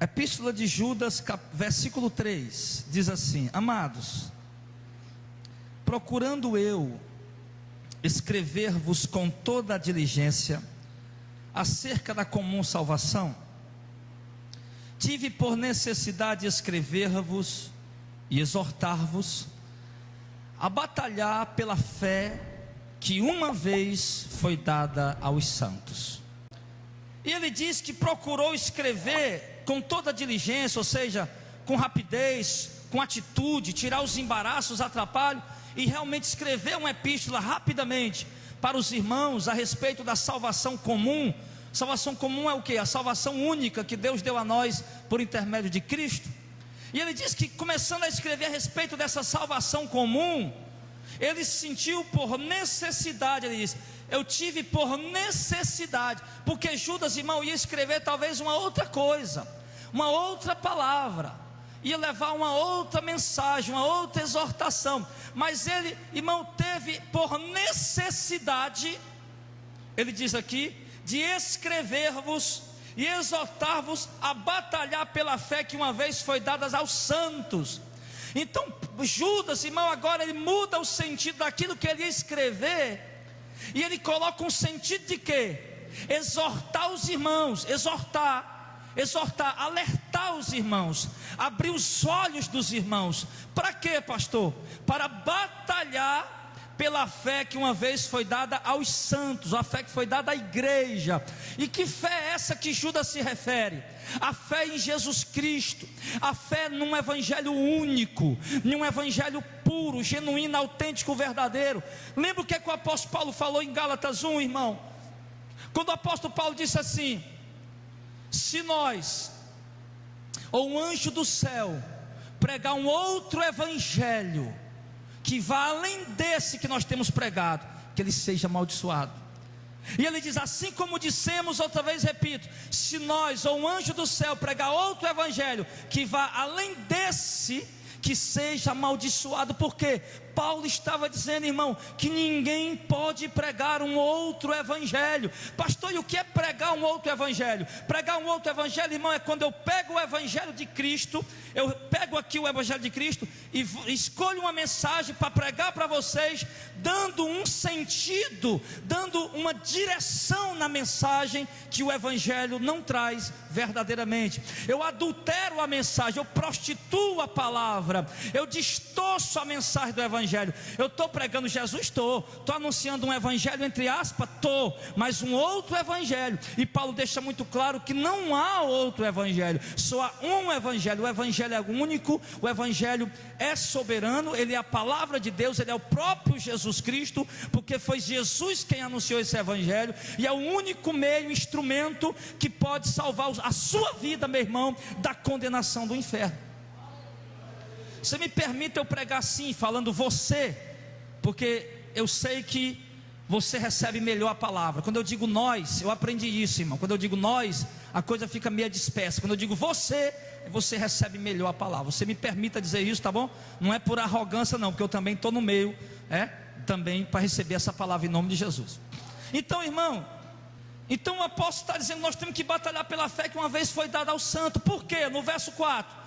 Epístola de Judas, versículo 3, diz assim: Amados, procurando eu escrever-vos com toda a diligência acerca da comum salvação, tive por necessidade escrever-vos e exortar-vos a batalhar pela fé que uma vez foi dada aos santos. E ele diz que procurou escrever com toda a diligência, ou seja, com rapidez, com atitude, tirar os embaraços, atrapalhos, e realmente escrever uma epístola rapidamente para os irmãos a respeito da salvação comum. Salvação comum é o que? A salvação única que Deus deu a nós por intermédio de Cristo. E ele diz que, começando a escrever a respeito dessa salvação comum, ele sentiu por necessidade. Ele diz: eu tive por necessidade, porque Judas, irmão, ia escrever talvez uma outra coisa, uma outra palavra, ia levar uma outra mensagem, uma outra exortação, mas ele, irmão, teve por necessidade, ele diz aqui, de escrever-vos e exortar-vos a batalhar pela fé que uma vez foi dada aos santos. Então Judas, irmão, agora ele muda o sentido daquilo que ele ia escrever, e ele coloca um sentido de quê? Exortar os irmãos, exortar, alertar os irmãos, abrir os olhos dos irmãos. Para quê, pastor? Para batalhar pela fé que uma vez foi dada aos santos, a fé que foi dada à igreja. E que fé é essa que Judas se refere? A fé em Jesus Cristo, a fé num evangelho único, num evangelho puro, genuíno, autêntico, verdadeiro. Lembra o que o apóstolo Paulo falou em Gálatas 1, irmão? Quando o apóstolo Paulo disse assim: se nós, ou um anjo do céu, pregar um outro evangelho que vá além desse que nós temos pregado, que ele seja amaldiçoado. E ele diz: assim como dissemos, outra vez repito, se nós ou um anjo do céu pregar outro evangelho que vá além desse, que seja amaldiçoado. Porque Paulo estava dizendo, irmão, que ninguém pode pregar um outro evangelho. Pastor, e o que é pregar um outro evangelho? Pregar um outro evangelho, irmão, é quando eu pego o evangelho de Cristo, eu pego aqui o evangelho de Cristo e escolho uma mensagem para pregar para vocês, dando um sentido, dando uma direção na mensagem que o evangelho não traz verdadeiramente. Eu adultero a mensagem, eu prostituo a palavra, eu distorço a mensagem do evangelho. Eu estou pregando Jesus? Estou anunciando um evangelho, entre aspas, estou, mas um outro evangelho. E Paulo deixa muito claro que não há outro evangelho, só há um evangelho. O evangelho é único, o evangelho é soberano, ele é a palavra de Deus, ele é o próprio Jesus Cristo, porque foi Jesus quem anunciou esse evangelho, e é o único meio, instrumento que pode salvar a sua vida, meu irmão, da condenação do inferno. Você me permite eu pregar assim, falando você, porque eu sei que você recebe melhor a palavra. Quando eu digo nós, eu aprendi isso, irmão. Quando eu digo nós, a coisa fica meio dispersa. Quando eu digo você, você recebe melhor a palavra. Você me permita dizer isso, tá bom? Não é por arrogância não, porque eu também estou no meio, também para receber essa palavra em nome de Jesus. Então, irmão, então o apóstolo está dizendo, nós temos que batalhar pela fé que uma vez foi dada ao santo. Por quê? No verso 4,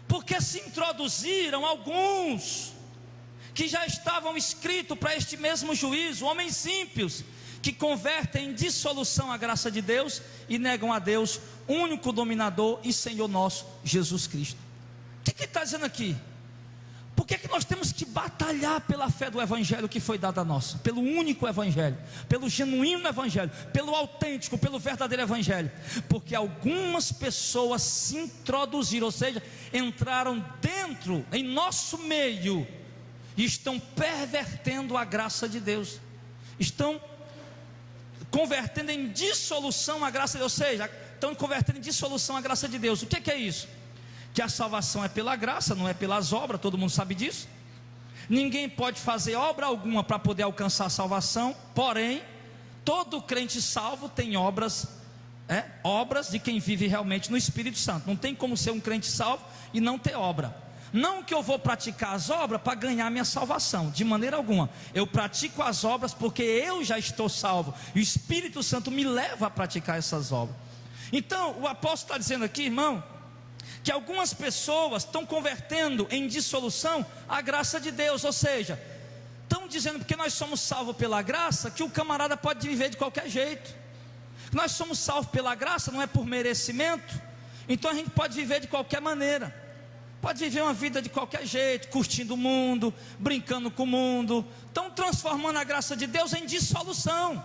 porque se introduziram alguns que já estavam inscritos para este mesmo juízo, homens simples, que convertem em dissolução a graça de Deus e negam a Deus, único dominador e Senhor nosso, Jesus Cristo. O que ele está dizendo aqui? Por que nós temos que batalhar pela fé do evangelho que foi dada a nós? Pelo único evangelho, pelo genuíno evangelho, pelo autêntico, pelo verdadeiro evangelho. Porque algumas pessoas se introduziram, ou seja, entraram dentro, em nosso meio, e estão pervertendo a graça de Deus, estão convertendo em dissolução a graça de Deus, ou seja, estão convertendo em dissolução a graça de Deus. O que é isso? Que a salvação é pela graça, não é pelas obras, todo mundo sabe disso. Ninguém pode fazer obra alguma para poder alcançar a salvação. Porém, todo crente salvo tem obras, obras de quem vive realmente no Espírito Santo. Não tem como ser um crente salvo e não ter obra. Não que eu vou praticar as obras para ganhar minha salvação, de maneira alguma. Eu pratico as obras porque eu já estou salvo, e o Espírito Santo me leva a praticar essas obras. Então o apóstolo está dizendo aqui, irmão, que algumas pessoas estão convertendo em dissolução a graça de Deus, ou seja, estão dizendo porque nós somos salvos pela graça, que o camarada pode viver de qualquer jeito. Nós somos salvos pela graça, não é por merecimento, então a gente pode viver de qualquer maneira, pode viver uma vida de qualquer jeito, curtindo o mundo, brincando com o mundo. Estão transformando a graça de Deus em dissolução.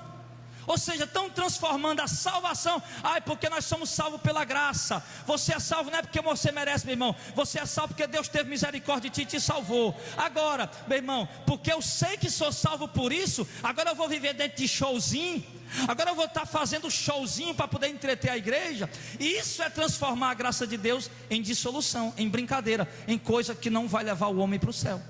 Ou seja, estão transformando a salvação. Porque nós somos salvos pela graça. Você é salvo não é porque você merece, meu irmão. Você é salvo porque Deus teve misericórdia de ti e te salvou. Agora, meu irmão, porque eu sei que sou salvo por isso, agora eu vou viver dentro de showzinho. Agora eu vou estar fazendo showzinho para poder entreter a igreja. E isso é transformar a graça de Deus em dissolução, em brincadeira, em coisa que não vai levar o homem para o céu.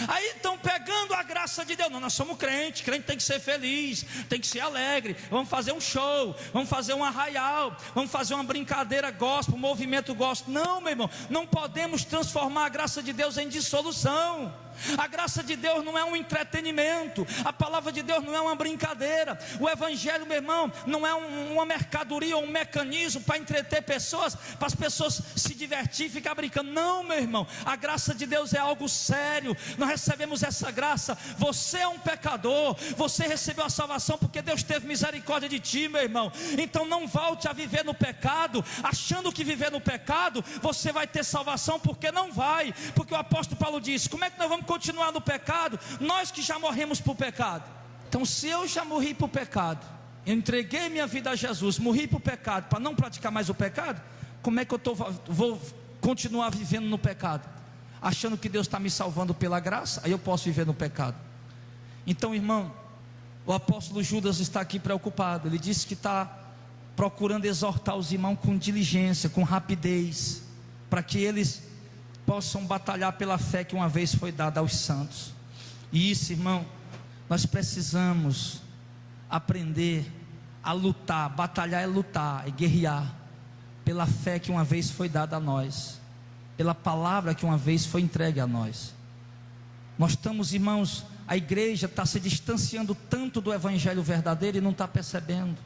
Aí estão pegando a graça de Deus. Não, nós somos crentes, crente tem que ser feliz, tem que ser alegre. Vamos fazer um show, vamos fazer um arraial, vamos fazer uma brincadeira gospel, um movimento gospel. Não, meu irmão, não podemos transformar a graça de Deus em dissolução. A graça de Deus não é um entretenimento, a palavra de Deus não é uma brincadeira, o evangelho, meu irmão, não é uma mercadoria ou um mecanismo para entreter pessoas, para as pessoas se divertir e ficar brincando. Não, meu irmão, a graça de Deus é algo sério. Nós recebemos essa graça. Você é um pecador, você recebeu a salvação porque Deus teve misericórdia de ti, meu irmão. Então não volte a viver no pecado, achando que viver no pecado você vai ter salvação, porque não vai. Porque o apóstolo Paulo disse: como é que nós vamos continuar no pecado, nós que já morremos para o pecado? Então, se eu já morri para o pecado, eu entreguei minha vida a Jesus, morri para o pecado, para não praticar mais o pecado, como é que eu vou continuar vivendo no pecado? Achando que Deus está me salvando pela graça, aí eu posso viver no pecado. Então, irmão, o apóstolo Judas está aqui preocupado. Ele disse que está procurando exortar os irmãos com diligência, com rapidez, para que eles possam batalhar pela fé que uma vez foi dada aos santos. E isso, irmão, nós precisamos aprender a lutar. Batalhar é lutar, é guerrear pela fé que uma vez foi dada a nós, pela palavra que uma vez foi entregue a nós. Nós estamos, irmãos, a igreja está se distanciando tanto do evangelho verdadeiro e não está percebendo.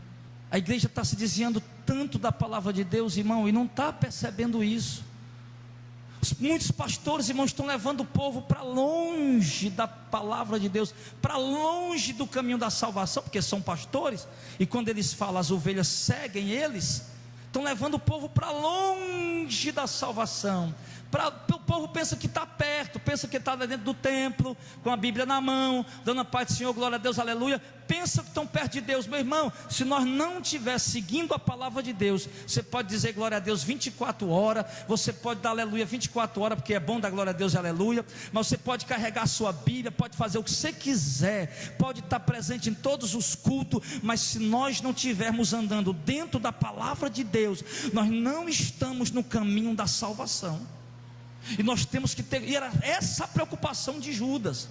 A igreja está se desviando tanto da palavra de Deus, irmão, e não está percebendo isso. Muitos pastores, irmãos, estão levando o povo para longe da palavra de Deus, para longe do caminho da salvação, porque são pastores, e quando eles falam, as ovelhas seguem eles. Estão levando o povo para longe da salvação. O povo pensa que está perto, pensa que está dentro do templo, com a Bíblia na mão, dando a paz do Senhor, glória a Deus, aleluia. Pensa que estão perto de Deus. Meu irmão, se nós não estiver seguindo a palavra de Deus, você pode dizer glória a Deus 24 horas, você pode dar aleluia 24 horas, porque é bom dar glória a Deus e aleluia, mas você pode carregar a sua Bíblia, pode fazer o que você quiser, pode estar presente em todos os cultos, mas se nós não estivermos andando dentro da palavra de Deus, nós não estamos no caminho da salvação. E nós temos que ter, e era essa a preocupação de Judas.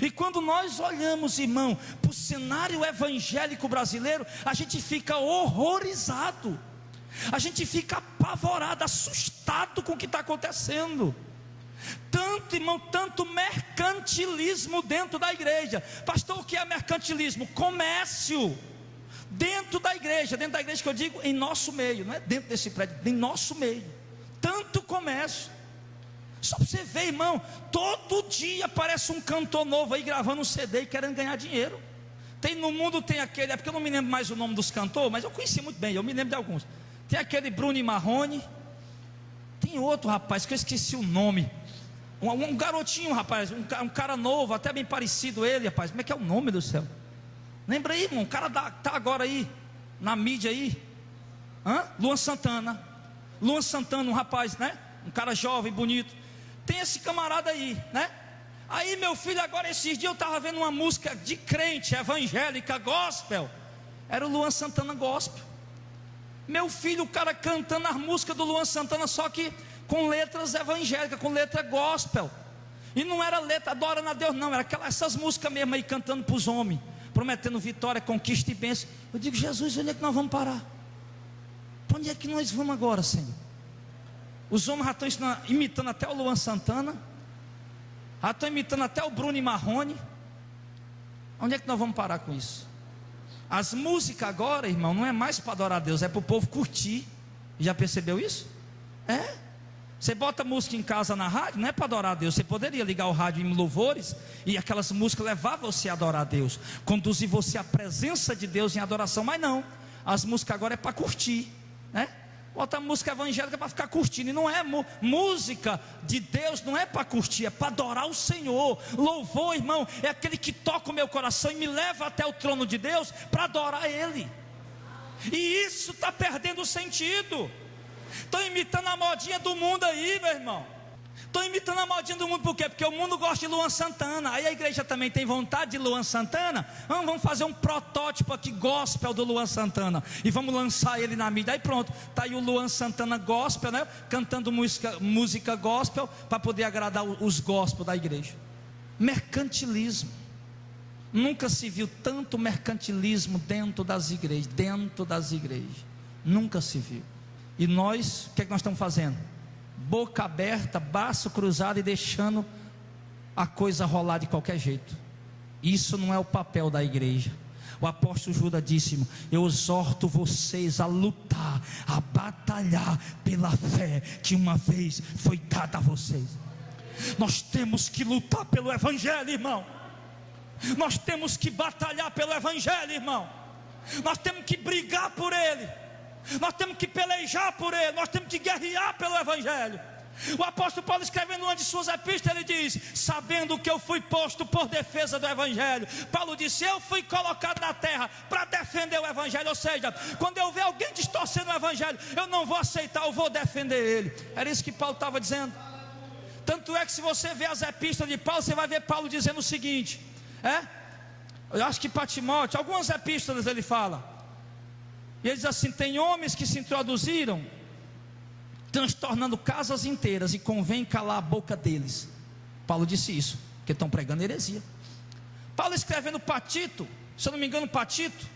E quando nós olhamos, irmão, para o cenário evangélico brasileiro, a gente fica horrorizado, a gente fica apavorado, assustado com o que está acontecendo. Tanto, irmão, tanto mercantilismo dentro da igreja. Pastor, o que é mercantilismo? Comércio dentro da igreja que eu digo em nosso meio, não é dentro desse prédio, em nosso meio. Tanto comércio. Só para você ver, irmão, todo dia aparece um cantor novo aí gravando um CD e querendo ganhar dinheiro. No mundo tem aquele, é porque eu não me lembro mais o nome dos cantores, mas eu conheci muito bem, eu me lembro de alguns. Tem aquele Bruno e Marrone. Tem outro rapaz que eu esqueci o nome, um garotinho, rapaz, um cara novo, até bem parecido ele, rapaz. Como é que é o nome do céu? Lembra aí, irmão, o cara tá agora aí na mídia aí, Luan Santana, um rapaz, né? Um cara jovem, bonito. Tem esse camarada aí, né? Aí, meu filho, agora esses dias eu estava vendo uma música de crente, evangélica, gospel. Era o Luan Santana gospel. Meu filho, o cara cantando as músicas do Luan Santana, só que com letras evangélicas, com letra gospel. E não era letra adorando a Deus, não. Era essas músicas mesmo aí, cantando para os homens, prometendo vitória, conquista e bênção. Eu digo, Jesus, onde é que nós vamos parar? Para onde é que nós vamos agora, Senhor? Os homens já estão imitando até o Luan Santana, já estão imitando até o Bruno e Marrone. Onde é que nós vamos parar com isso? As músicas agora, irmão, não é mais para adorar a Deus, é para o povo curtir. Já percebeu isso? É. Você bota música em casa na rádio, não é para adorar a Deus. Você poderia ligar o rádio em louvores e aquelas músicas levar você a adorar a Deus, conduzir você à presença de Deus em adoração. Mas não, as músicas agora é para curtir, né? Bota música evangélica para ficar curtindo. E não é música de Deus, não é para curtir, é para adorar o Senhor. Louvor, irmão, é aquele que toca o meu coração e me leva até o trono de Deus para adorar Ele. E isso está perdendo o sentido. Estou imitando a modinha do mundo aí, meu irmão. Estou imitando a modinha do mundo, por quê? Porque o mundo gosta de Luan Santana. Aí a igreja também tem vontade de Luan Santana. Vamos fazer um protótipo aqui, gospel do Luan Santana, e vamos lançar ele na mídia. Aí pronto, está aí o Luan Santana gospel, né? Cantando música gospel, para poder agradar os gospel da igreja. Mercantilismo. Nunca se viu tanto mercantilismo dentro das igrejas. Nunca se viu. E nós, o que é que nós estamos fazendo? Boca aberta, braço cruzado e deixando a coisa rolar de qualquer jeito. Isso não é o papel da igreja. O apóstolo Judas disse: eu exorto vocês a lutar, a batalhar pela fé que uma vez foi dada a vocês. Nós temos que lutar pelo evangelho, irmão. Nós temos que batalhar pelo evangelho, irmão. Nós temos que brigar por ele. Nós temos que pelejar por ele. Nós temos que guerrear pelo evangelho. O apóstolo Paulo, escrevendo uma de suas epístolas, ele diz: sabendo que eu fui posto por defesa do evangelho. Paulo disse: eu fui colocado na terra para defender o evangelho. Ou seja, quando eu ver alguém distorcendo o evangelho, eu não vou aceitar, eu vou defender ele. Era isso que Paulo estava dizendo. Tanto é que se você ver as epístolas de Paulo, você vai ver Paulo dizendo o seguinte, eu acho que para Timóteo, algumas epístolas ele fala, e ele diz assim: tem homens que se introduziram, transtornando casas inteiras, e convém calar a boca deles. Paulo disse isso, porque estão pregando heresia. Paulo escrevendo para Tito, se eu não me engano para Tito,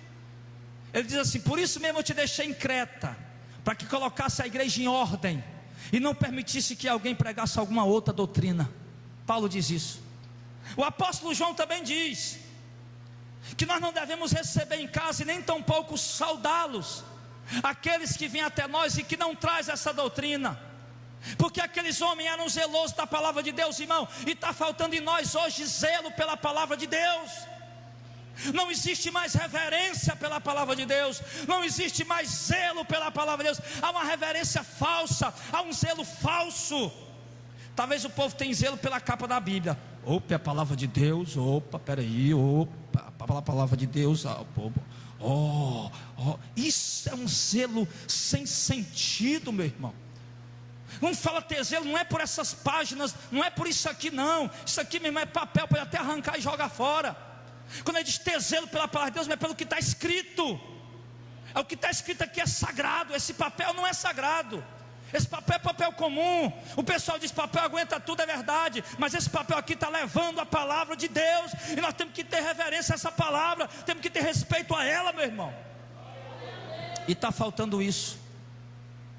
ele diz assim: por isso mesmo eu te deixei em Creta, para que colocasse a igreja em ordem, e não permitisse que alguém pregasse alguma outra doutrina. Paulo diz isso. O apóstolo João também diz que nós não devemos receber em casa e nem tampouco saudá-los, aqueles que vêm até nós e que não traz essa doutrina, porque aqueles homens eram zelosos da palavra de Deus, irmão, e está faltando em nós hoje zelo pela palavra de Deus. Não existe mais reverência pela palavra de Deus, não existe mais zelo pela palavra de Deus. Há uma reverência falsa, há um zelo falso. Talvez o povo tenha zelo pela capa da Bíblia. Opa, é a palavra de Deus. Opa, peraí, opa, a palavra de Deus. Isso é um zelo sem sentido, meu irmão. Não fala ter zelo, não é por essas páginas, não é por isso aqui não. Isso aqui mesmo é papel, pode até arrancar e jogar fora. Quando ele diz ter zelo pela palavra de Deus, é pelo que está escrito. É o que está escrito aqui, é sagrado. Esse papel não é sagrado. Esse papel é papel comum. O pessoal diz: papel aguenta tudo, é verdade, mas esse papel aqui está levando a palavra de Deus, e nós temos que ter reverência a essa palavra, temos que ter respeito a ela, meu irmão. E está faltando isso.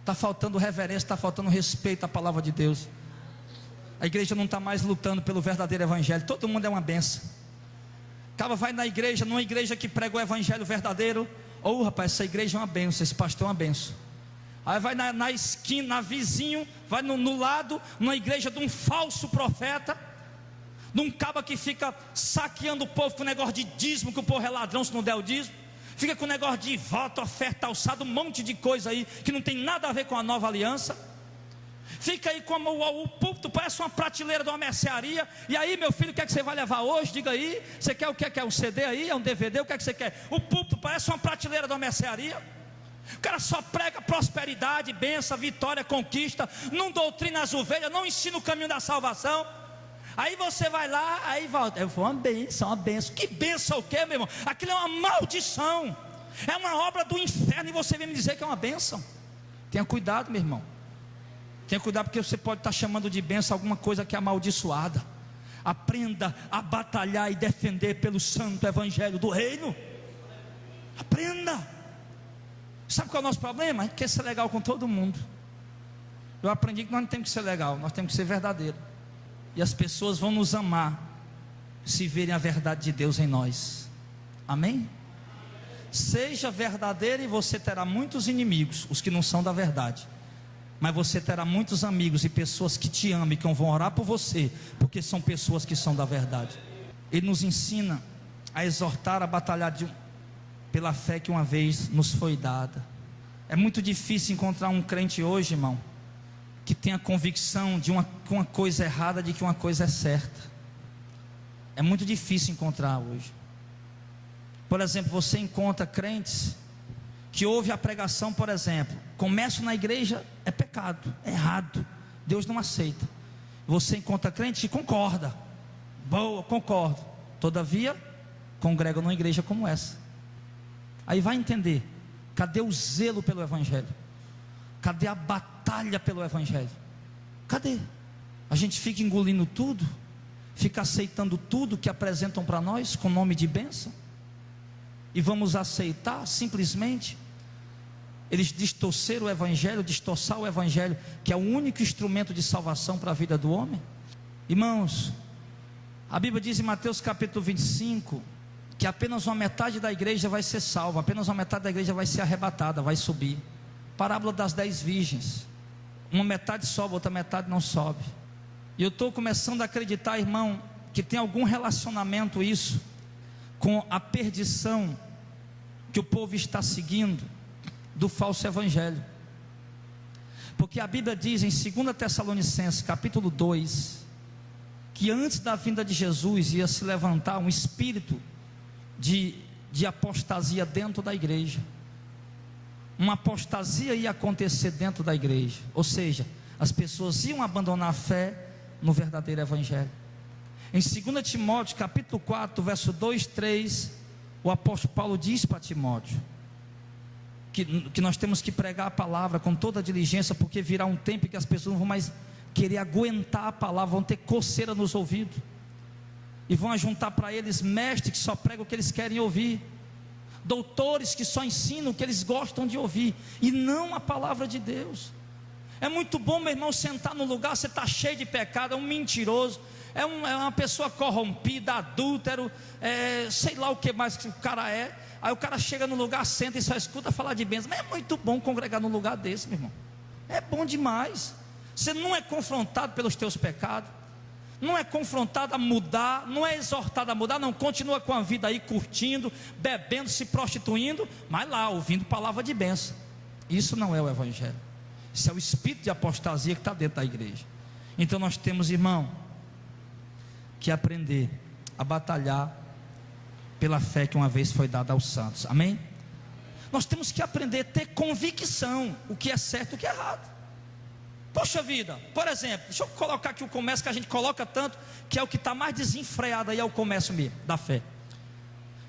Está faltando reverência, está faltando respeito à palavra de Deus. A igreja não está mais lutando pelo verdadeiro evangelho. Todo mundo é uma benção. Acaba, vai na igreja, numa igreja que prega o evangelho verdadeiro. Rapaz, essa igreja é uma benção, esse pastor é uma benção. Aí vai na esquina, na vizinho, vai no lado, numa igreja de um falso profeta, de um caba que fica saqueando o povo com negócio de dízimo, que o povo é ladrão se não der o dízimo, fica com negócio de voto, oferta alçada, um monte de coisa aí, que não tem nada a ver com a nova aliança. Fica aí como o púlpito parece uma prateleira de uma mercearia. E aí, meu filho, o que é que você vai levar hoje? Diga aí, você quer o que? Quer um CD aí? É um DVD? O que é que você quer? O púlpito parece uma prateleira de uma mercearia. O cara só prega prosperidade, bênção, vitória, conquista, não doutrina as ovelhas, não ensina o caminho da salvação. Aí você vai lá, aí volta: eu vou uma benção. Que benção o quê, meu irmão? Aquilo é uma maldição, é uma obra do inferno, e você vem me dizer que é uma benção. Tenha cuidado, meu irmão. Tenha cuidado, porque você pode estar chamando de bênção alguma coisa que é amaldiçoada. Aprenda a batalhar e defender pelo santo evangelho do reino. Aprenda. Sabe qual é o nosso problema? A gente quer ser legal com todo mundo. Eu aprendi que nós não temos que ser legal, nós temos que ser verdadeiro. E as pessoas vão nos amar se verem a verdade de Deus em nós. Amém? Seja verdadeiro e você terá muitos inimigos, os que não são da verdade. mas você terá muitos amigos e pessoas que te amam e que vão orar por você, porque são pessoas que são da verdade. Ele nos ensina a exortar, a batalhar pela fé que uma vez nos foi dada. É muito difícil encontrar um crente hoje, irmão, que tenha convicção de uma coisa errada, de que uma coisa é certa. É muito difícil encontrar hoje. Por exemplo, você encontra crentes que ouvem a pregação, por exemplo, começo na igreja é pecado, é errado, Deus não aceita. Você encontra crente que concorda, boa, concordo, todavia congrega numa igreja como essa. Aí vai entender, cadê o zelo pelo evangelho? Cadê a batalha pelo evangelho? Cadê? A gente fica engolindo tudo, fica aceitando tudo que apresentam para nós com nome de bênção, e vamos aceitar simplesmente. Eles distorceram o evangelho, distorçar o evangelho, que é o único instrumento de salvação para a vida do homem. Irmãos, a Bíblia diz em Mateus capítulo 25, que apenas uma metade da igreja vai ser salva, apenas uma metade da igreja vai ser arrebatada, vai subir. Parábola das 10 virgens, uma metade sobe, outra metade não sobe. E eu estou começando a acreditar, irmão, que tem algum relacionamento isso com a perdição que o povo está seguindo do falso evangelho. Porque a Bíblia diz em 2 Tessalonicenses capítulo 2, que antes da vinda de Jesus ia se levantar um espírito de apostasia dentro da igreja. Uma apostasia ia acontecer dentro da igreja, ou seja, as pessoas iam abandonar a fé no verdadeiro evangelho. Em 2 Timóteo capítulo 4, verso 2, 3, o apóstolo Paulo diz para Timóteo que nós temos que pregar a palavra com toda a diligência, porque virá um tempo em que as pessoas não vão mais querer aguentar a palavra, vão ter coceira nos ouvidos, e vão ajuntar para eles mestres que só pregam o que eles querem ouvir, doutores que só ensinam o que eles gostam de ouvir, e não a palavra de Deus. É muito bom, meu irmão, sentar no lugar, você está cheio de pecado, é um mentiroso, é uma pessoa corrompida, adúltero, sei lá o que mais que o cara é. Aí o cara chega no lugar, senta e só escuta falar de bênção. Mas é muito bom congregar num lugar desse, meu irmão. É bom demais. Você não é confrontado pelos teus pecados, não é confrontado a mudar, não é exortado a mudar, não. Continua com a vida aí, curtindo, bebendo, se prostituindo, mas lá, ouvindo palavra de bênção. Isso não é o evangelho. Isso é o espírito de apostasia que está dentro da igreja. Então nós temos, irmão, que aprender a batalhar pela fé que uma vez foi dada aos santos. Amém? Nós temos que aprender a ter convicção, o que é certo e o que é errado. Poxa vida, por exemplo, deixa eu colocar aqui o comércio que a gente coloca tanto, que é o que está mais desenfreado aí, é o comércio mesmo, da fé.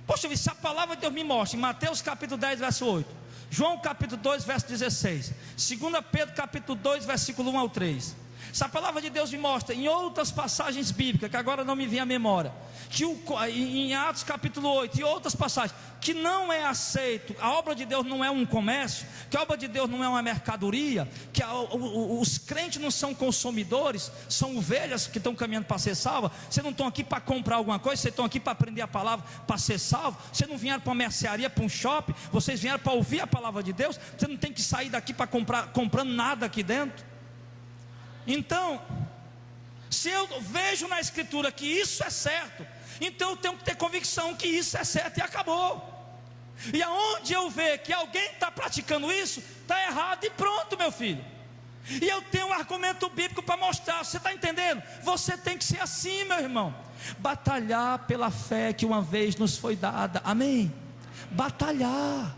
Poxa vida, se a palavra de Deus me mostra em Mateus capítulo 10, verso 8, João capítulo 2, verso 16, 2 Pedro capítulo 2, versículo 1 ao 3, se a palavra de Deus me mostra em outras passagens bíblicas, que agora não me vem à memória, que em Atos capítulo 8 e outras passagens, que não é aceito, a obra de Deus não é um comércio, que a obra de Deus não é uma mercadoria, que os crentes não são consumidores, são ovelhas que estão caminhando para ser salvas. Vocês não estão aqui para comprar alguma coisa, vocês estão aqui para aprender a palavra, para ser salvo. Vocês não vieram para uma mercearia, para um shopping, vocês vieram para ouvir a palavra de Deus. Você não tem que sair daqui para comprando nada aqui dentro. Então, se eu vejo na escritura que isso é certo, então eu tenho que ter convicção que isso é certo e acabou. E aonde eu ver que alguém está praticando isso, está errado e pronto, meu filho. E eu tenho um argumento bíblico para mostrar. Você está entendendo? Você tem que ser assim, meu irmão. Batalhar pela fé que uma vez nos foi dada. Amém? Batalhar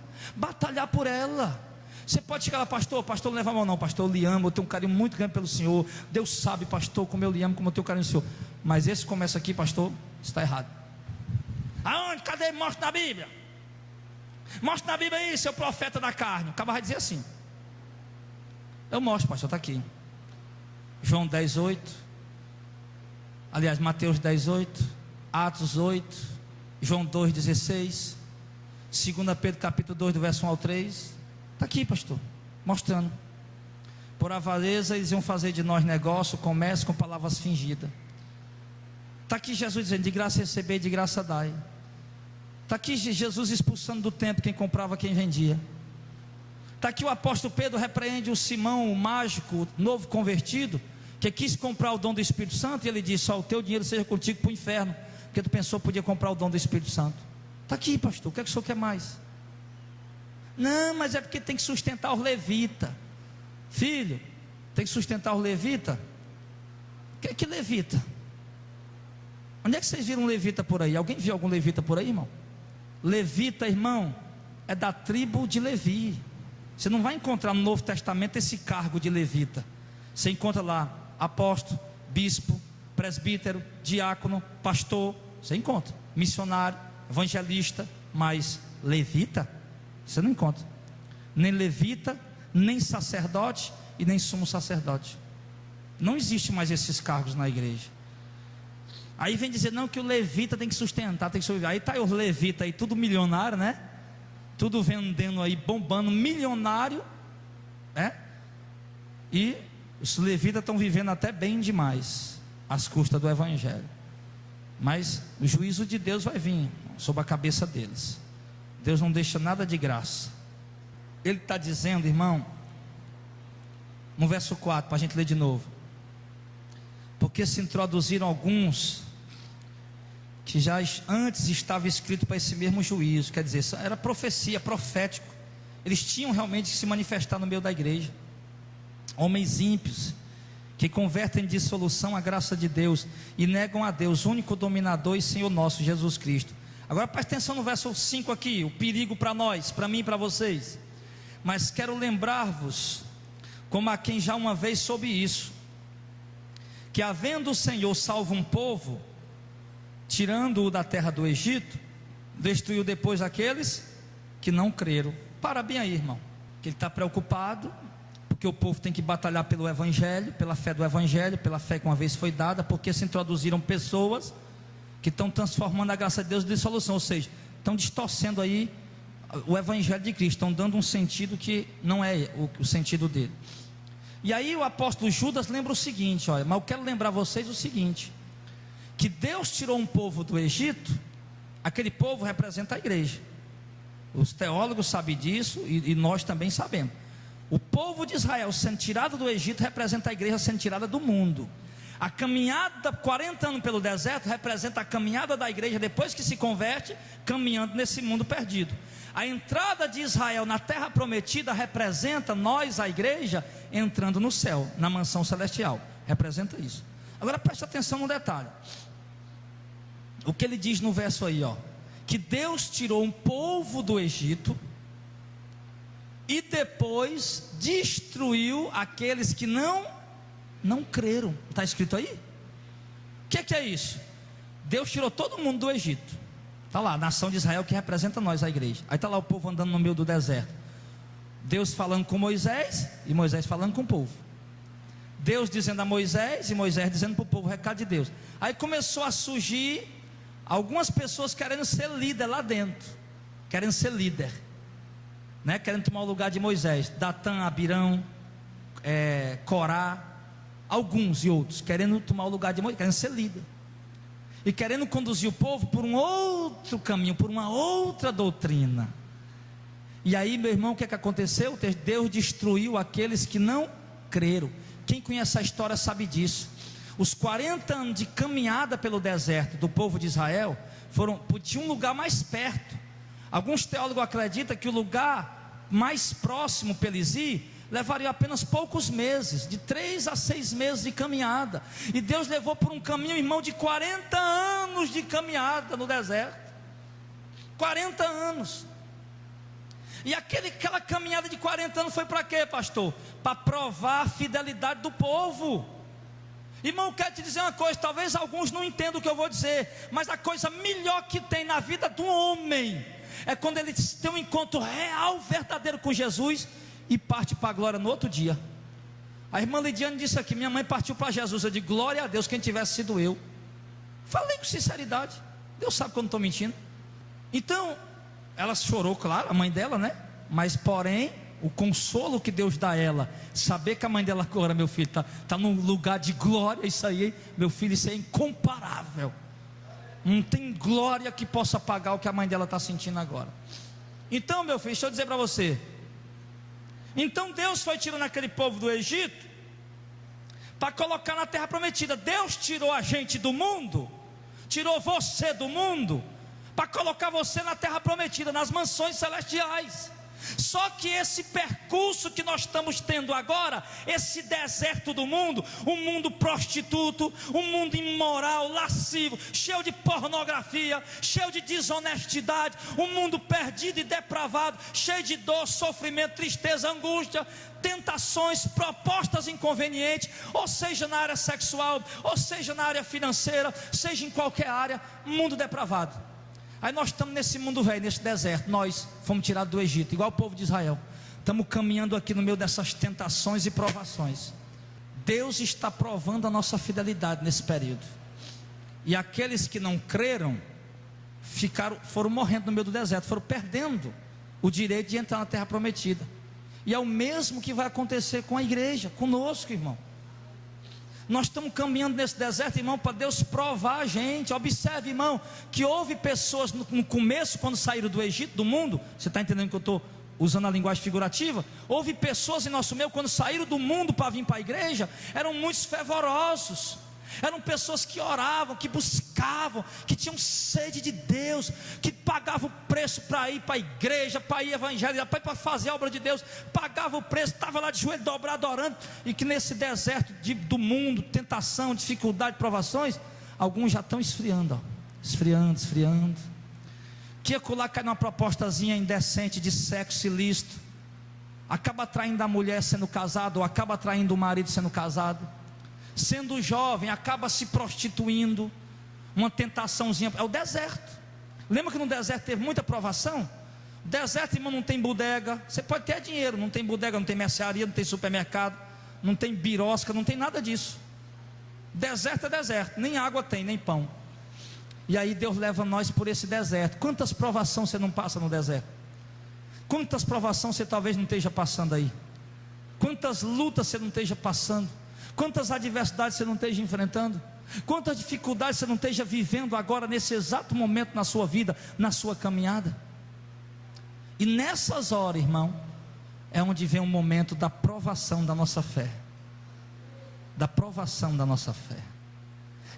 por ela. Você pode chegar lá, pastor não leva a mão não, pastor, eu lhe amo, eu tenho um carinho muito grande pelo Senhor, Deus sabe, pastor, como eu lhe amo, como eu tenho carinho do Senhor, mas esse começa aqui, pastor, está errado. Aonde? Cadê? Mostra na Bíblia. Mostra na Bíblia aí, seu profeta da carne. O cara vai dizer assim. Eu mostro, pastor, está aqui. João 10, 8. Aliás, Mateus 10, 8. Atos 8. João 2, 16. 2 Pedro capítulo 2, do verso 1 ao 3. Está aqui, pastor, mostrando. Por avareza eles iam fazer de nós negócio, comércio com palavras fingidas. Está aqui Jesus dizendo, de graça receber, de graça dai. Está aqui Jesus expulsando do templo quem comprava, quem vendia. Está aqui o apóstolo Pedro repreende o Simão, o mágico, o novo convertido, que quis comprar o dom do Espírito Santo, e ele disse: ó, o teu dinheiro seja contigo para o inferno, porque tu pensou que podia comprar o dom do Espírito Santo. Está aqui, pastor, o que é que o senhor quer mais? Não, mas é porque tem que sustentar os levitas. Filho, tem que sustentar os levitas? O que é que levita? Onde é que vocês viram levita por aí? Alguém viu algum levita por aí, irmão? Levita, irmão, é da tribo de Levi. Você não vai encontrar no Novo Testamento esse cargo de levita. Você encontra lá apóstolo, bispo, presbítero, diácono, pastor. Você encontra missionário, evangelista, mas levita você não encontra. Nem levita, nem sacerdote e nem sumo sacerdote. Não existe mais esses cargos na igreja. Aí vem dizer não, que o levita tem que sustentar, tem que sobreviver. Aí está os levitas aí, tudo milionário, né? Tudo vendendo aí, bombando, milionário, né? E os levitas estão vivendo até bem demais, às custas do evangelho. Mas o juízo de Deus vai vir sobre a cabeça deles. Deus não deixa nada de graça. Ele está dizendo, irmão, no verso 4, para a gente ler de novo: porque se introduziram alguns que já antes estava escrito para esse mesmo juízo. Quer dizer, era profecia, profético. Eles tinham realmente que se manifestar no meio da igreja. Homens ímpios, que convertem em dissolução a graça de Deus e negam a Deus, único dominador e Senhor nosso, Jesus Cristo. Agora preste atenção no verso 5 aqui, o perigo para nós, para mim e para vocês. Mas quero lembrar-vos, como a quem já uma vez soube isso, que havendo o Senhor salvo um povo, tirando-o da terra do Egito, destruiu depois aqueles que não creram. Para bem aí, irmão, que ele está preocupado, porque o povo tem que batalhar pelo evangelho, pela fé do evangelho, pela fé que uma vez foi dada, porque se introduziram pessoas que estão transformando a graça de Deus em dissolução, ou seja, estão distorcendo aí o evangelho de Cristo, estão dando um sentido que não é o sentido dele. E aí o apóstolo Judas lembra o seguinte, olha, mas eu quero lembrar vocês o seguinte, que Deus tirou um povo do Egito, aquele povo representa a igreja. Os teólogos sabem disso e nós também sabemos. O povo de Israel sendo tirado do Egito representa a igreja sendo tirada do mundo. A caminhada, 40 anos pelo deserto, representa a caminhada da igreja depois que se converte, caminhando nesse mundo perdido. A entrada de Israel na terra prometida representa nós, a igreja, entrando no céu, na mansão celestial. Representa isso. Agora preste atenção no detalhe. O que ele diz no verso aí, ó, que Deus tirou um povo do Egito e depois destruiu aqueles que não creram. Está escrito aí? O que é isso? Deus tirou todo mundo do Egito. Está lá, a nação de Israel que representa nós, a igreja. Aí está lá o povo andando no meio do deserto. Deus falando com Moisés e Moisés falando com o povo. Deus dizendo a Moisés e Moisés dizendo para o povo o recado de Deus. Aí começou a surgir algumas pessoas querendo ser líder lá dentro, querendo ser líder, né? Querendo tomar o lugar de Moisés. Datã, Abirão, Corá, alguns e outros querendo tomar o lugar de Moisés, querendo ser líder e querendo conduzir o povo por um outro caminho, por uma outra doutrina. E aí, meu irmão, o que é que aconteceu? Deus destruiu aqueles que não creram. Quem conhece a história sabe disso. Os 40 anos de caminhada pelo deserto do povo de Israel tinha um lugar mais perto. Alguns teólogos acreditam que o lugar mais próximo para eles ir levaria apenas poucos meses, de 3 a 6 meses de caminhada. E Deus levou por um caminho, irmão, de 40 anos de caminhada no deserto. 40 anos. E aquela caminhada de 40 anos foi para quê, pastor? Para provar a fidelidade do povo. Irmão, eu quero te dizer uma coisa, talvez alguns não entendam o que eu vou dizer, mas a coisa melhor que tem na vida do homem é quando ele tem um encontro real, verdadeiro com Jesus e parte para a glória no outro dia. A irmã Lidiane disse aqui, minha mãe partiu para Jesus. Eu digo, glória a Deus, quem tivesse sido eu. Falei com sinceridade, Deus sabe que eu não estou mentindo. Então, ela chorou, claro, a mãe dela, né? Mas porém, o consolo que Deus dá a ela, saber que a mãe dela agora, meu filho, está num lugar de glória, isso aí, meu filho, isso é incomparável. Não tem glória que possa pagar o que a mãe dela está sentindo agora. Então, meu filho, deixa eu dizer para você, Então Deus foi tirando aquele povo do Egito para colocar na terra prometida. Deus tirou a gente do mundo, tirou você do mundo, para colocar você na terra prometida, nas mansões celestiais. Só que esse percurso que nós estamos tendo agora, esse deserto do mundo, um mundo prostituto, um mundo imoral, lascivo, cheio de pornografia, cheio de desonestidade, um mundo perdido e depravado, cheio de dor, sofrimento, tristeza, angústia, tentações, propostas inconvenientes, ou seja na área sexual, ou seja na área financeira, seja em qualquer área, mundo depravado. Aí nós estamos nesse mundo velho, nesse deserto. Nós fomos tirados do Egito, igual o povo de Israel. Estamos caminhando aqui no meio dessas tentações e provações. Deus está provando a nossa fidelidade nesse período. E aqueles que não creram foram morrendo no meio do deserto, foram perdendo o direito de entrar na terra prometida. E é o mesmo que vai acontecer com a igreja, conosco, irmão. Nós estamos caminhando nesse deserto, irmão, para Deus provar a gente. Observe, irmão, que houve pessoas no começo, quando saíram do Egito, do mundo. Você está entendendo que eu estou usando a linguagem figurativa? Houve pessoas em nosso meio, quando saíram do mundo para vir para a igreja, eram muitos fervorosos. Eram pessoas que oravam, que buscavam, que tinham sede de Deus, que pagavam o preço para ir para a igreja, para ir evangelizar, para fazer a obra de Deus, pagava o preço, estava lá de joelho dobrado orando. E que nesse deserto do mundo, tentação, dificuldade, provações, alguns já estão esfriando, esfriando. Que acolá cai numa propostazinha indecente de sexo ilícito, acaba traindo a mulher sendo casado, ou acaba traindo o marido sendo casado. Sendo jovem, acaba se prostituindo. Uma tentaçãozinha, é o deserto. Lembra que no deserto teve muita provação? Deserto, irmão, não tem bodega. Você pode ter dinheiro, não tem bodega, não tem mercearia, não tem supermercado, não tem birosca, não tem nada disso. Deserto é deserto, nem água tem, nem pão. E aí Deus leva nós por esse deserto. Quantas provações você não passa no deserto? Quantas provações você talvez não esteja passando aí? Quantas lutas você não esteja passando? Quantas adversidades você não esteja enfrentando? Quantas dificuldades você não esteja vivendo agora, nesse exato momento na sua vida, na sua caminhada? E nessas horas, irmão, é onde vem o momento da provação da nossa fé. Da provação da nossa fé.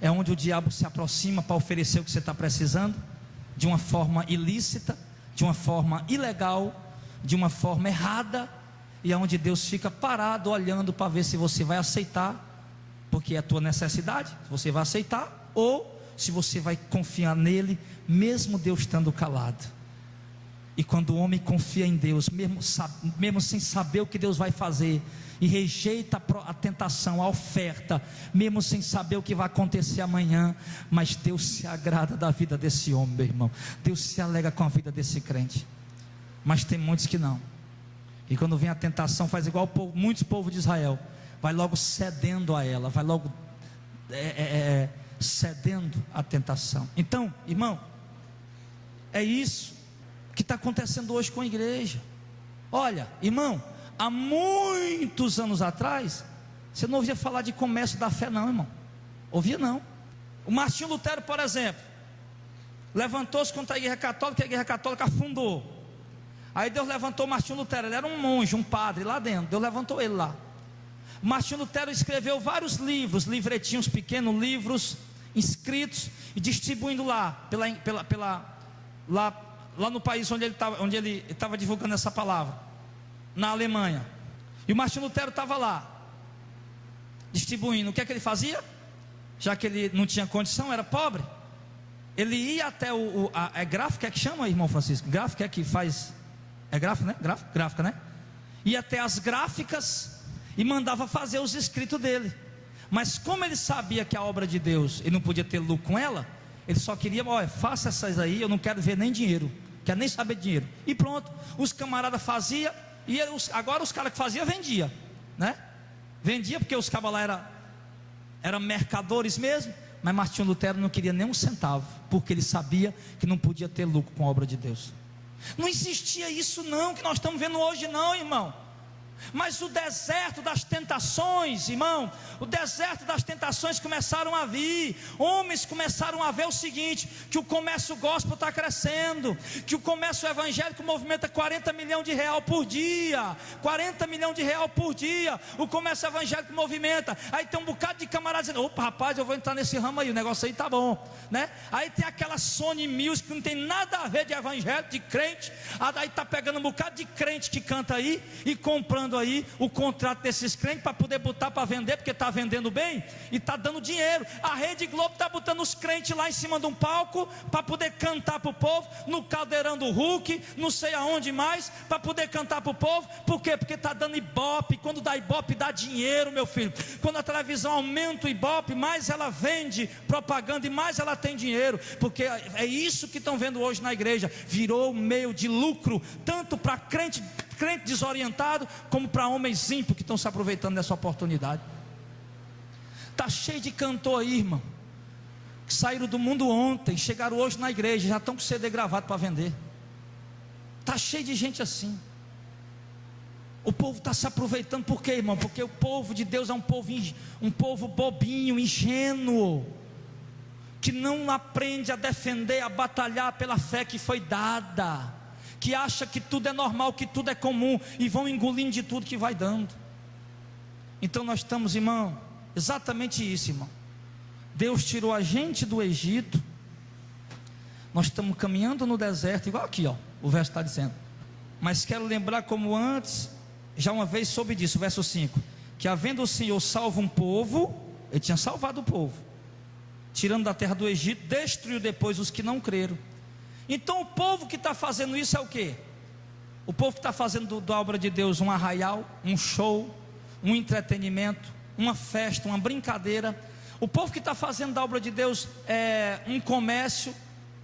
É onde o diabo se aproxima para oferecer o que você está precisando, de uma forma ilícita, de uma forma ilegal, de uma forma errada. E é onde Deus fica parado, olhando para ver se você vai aceitar, porque é a tua necessidade, se você vai aceitar, ou se você vai confiar nele, mesmo Deus estando calado. E quando o homem confia em Deus, mesmo sem saber o que Deus vai fazer, e rejeita a tentação, a oferta, mesmo sem saber o que vai acontecer amanhã, mas Deus se agrada da vida desse homem, meu irmão. Deus se alegra com a vida desse crente. Mas tem muitos que não. E quando vem a tentação, faz igual muitos povos de Israel, vai logo cedendo a ela, vai logo cedendo à tentação. Então, irmão, é isso que está acontecendo hoje com a igreja. Olha, irmão, há muitos anos atrás, você não ouvia falar de comércio da fé não, irmão. Ouvia não. O Martinho Lutero, por exemplo, levantou-se contra a igreja católica afundou. Aí Deus levantou Martinho Lutero, ele era um monge, um padre lá dentro, Deus levantou ele lá. Martinho Lutero escreveu vários livros, livretinhos pequenos, livros escritos e distribuindo lá, lá no país onde ele estava divulgando essa palavra, na Alemanha. E o Martinho Lutero estava lá, distribuindo. O que é que ele fazia? Já que ele não tinha condição, era pobre, ele ia até a gráfica, é que chama, irmão Francisco? Gráfica é que faz... É gráfica, né? Gráfica, né? Ia até as gráficas e mandava fazer os escritos dele. Mas como ele sabia que a obra de Deus, ele não podia ter lucro com ela, ele só queria, olha, faça essas aí, eu não quero ver nem dinheiro, quero nem saber de dinheiro. E pronto, os camaradas faziam, e agora os caras que faziam vendia, né? Vendia porque os cabas lá eram mercadores mesmo. Mas Martinho Lutero não queria nem um centavo, porque ele sabia que não podia ter lucro com a obra de Deus. Não existia isso não, que nós estamos vendo hoje não, irmão. Mas o deserto das tentações, irmão, o deserto das tentações começaram a vir. Homens começaram a ver o seguinte: que o comércio gospel está crescendo, que o comércio evangélico movimenta 40 milhões de real por dia. 40 milhões de real por dia o comércio evangélico movimenta. Aí tem um bocado de camarada dizendo: opa, rapaz, eu vou entrar nesse ramo aí, o negócio aí tá bom, né? Aí tem aquela Sony Music que não tem nada a ver de evangelho, de crente. Aí está pegando um bocado de crente que canta aí e comprando aí o contrato desses crentes para poder botar para vender, porque está vendendo bem e está dando dinheiro. A Rede Globo está botando os crentes lá em cima de um palco para poder cantar para o povo, no Caldeirão do Hulk, não sei aonde mais, para poder cantar para o povo. Por quê? Porque está dando ibope. Quando dá ibope dá dinheiro, meu filho. Quando a televisão aumenta o ibope, mais ela vende propaganda e mais ela tem dinheiro, porque é isso que estão vendo hoje na igreja. Virou um meio de lucro, tanto para crente desorientado, como para homens ímpios que estão se aproveitando dessa oportunidade. Está cheio de cantor aí, irmão, que saíram do mundo ontem, chegaram hoje na igreja, já estão com CD gravado para vender. Está cheio de gente assim. O povo está se aproveitando. Por quê, irmão? Porque o povo de Deus é um povo bobinho, ingênuo, que não aprende a defender, a batalhar pela fé que foi dada, que acha que tudo é normal, que tudo é comum, e vão engolindo de tudo que vai dando. Então nós estamos, irmão, exatamente isso, irmão. Deus tirou a gente do Egito, nós estamos caminhando no deserto, igual aqui, ó, o verso está dizendo. Mas quero lembrar, como antes, já uma vez soube disso, o verso 5, que havendo o Senhor salvo um povo, Ele tinha salvado o povo, tirando da terra do Egito, destruiu depois os que não creram. Então o povo que está fazendo isso é o quê? O povo que está fazendo da obra de Deus um arraial, um show, um entretenimento, uma festa, uma brincadeira. O povo que está fazendo da obra de Deus um comércio.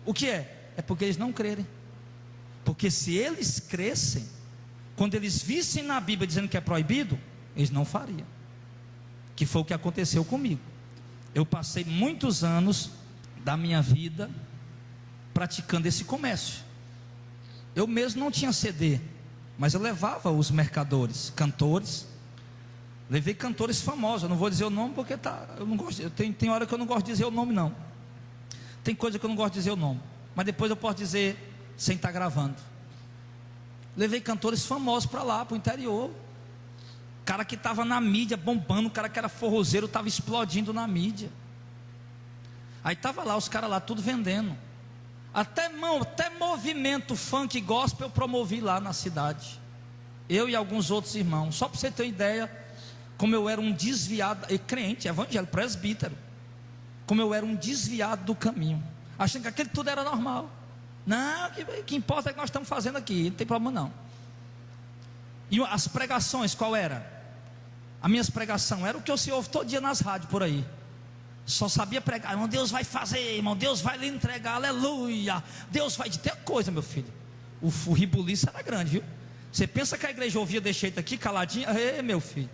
O que é? É porque eles não crerem. Porque se eles crescem, quando eles vissem na Bíblia dizendo que é proibido, eles não fariam. Que foi o que aconteceu comigo. Eu passei muitos anos da minha vida praticando esse comércio. Eu mesmo não tinha CD, mas eu levava os mercadores, cantores. Levei cantores famosos. Eu não vou dizer o nome porque eu não gosto. Tem hora que eu não gosto de dizer o nome, não. Tem coisa que eu não gosto de dizer o nome, mas depois eu posso dizer sem estar gravando. Levei cantores famosos para lá, para o interior. Cara que estava na mídia bombando, o cara que era forrozeiro estava explodindo na mídia. Aí estava lá os caras lá tudo vendendo. Até movimento funk gospel eu promovi lá na cidade. Eu e alguns outros irmãos. Só para você ter uma ideia, como eu era um desviado, crente, evangélico, presbítero. Como eu era um desviado do caminho, achando que aquilo tudo era normal. Não, o que importa é o que nós estamos fazendo aqui, não tem problema não. E as pregações, qual era? A minha pregação era o que você ouve todo dia nas rádios por aí. Só sabia pregar: irmão, Deus vai fazer, irmão, Deus vai lhe entregar, aleluia. Deus vai de ter coisa, meu filho. O ribuliço era grande, viu? Você pensa que a igreja ouvia desse jeito aqui, caladinha? Meu filho,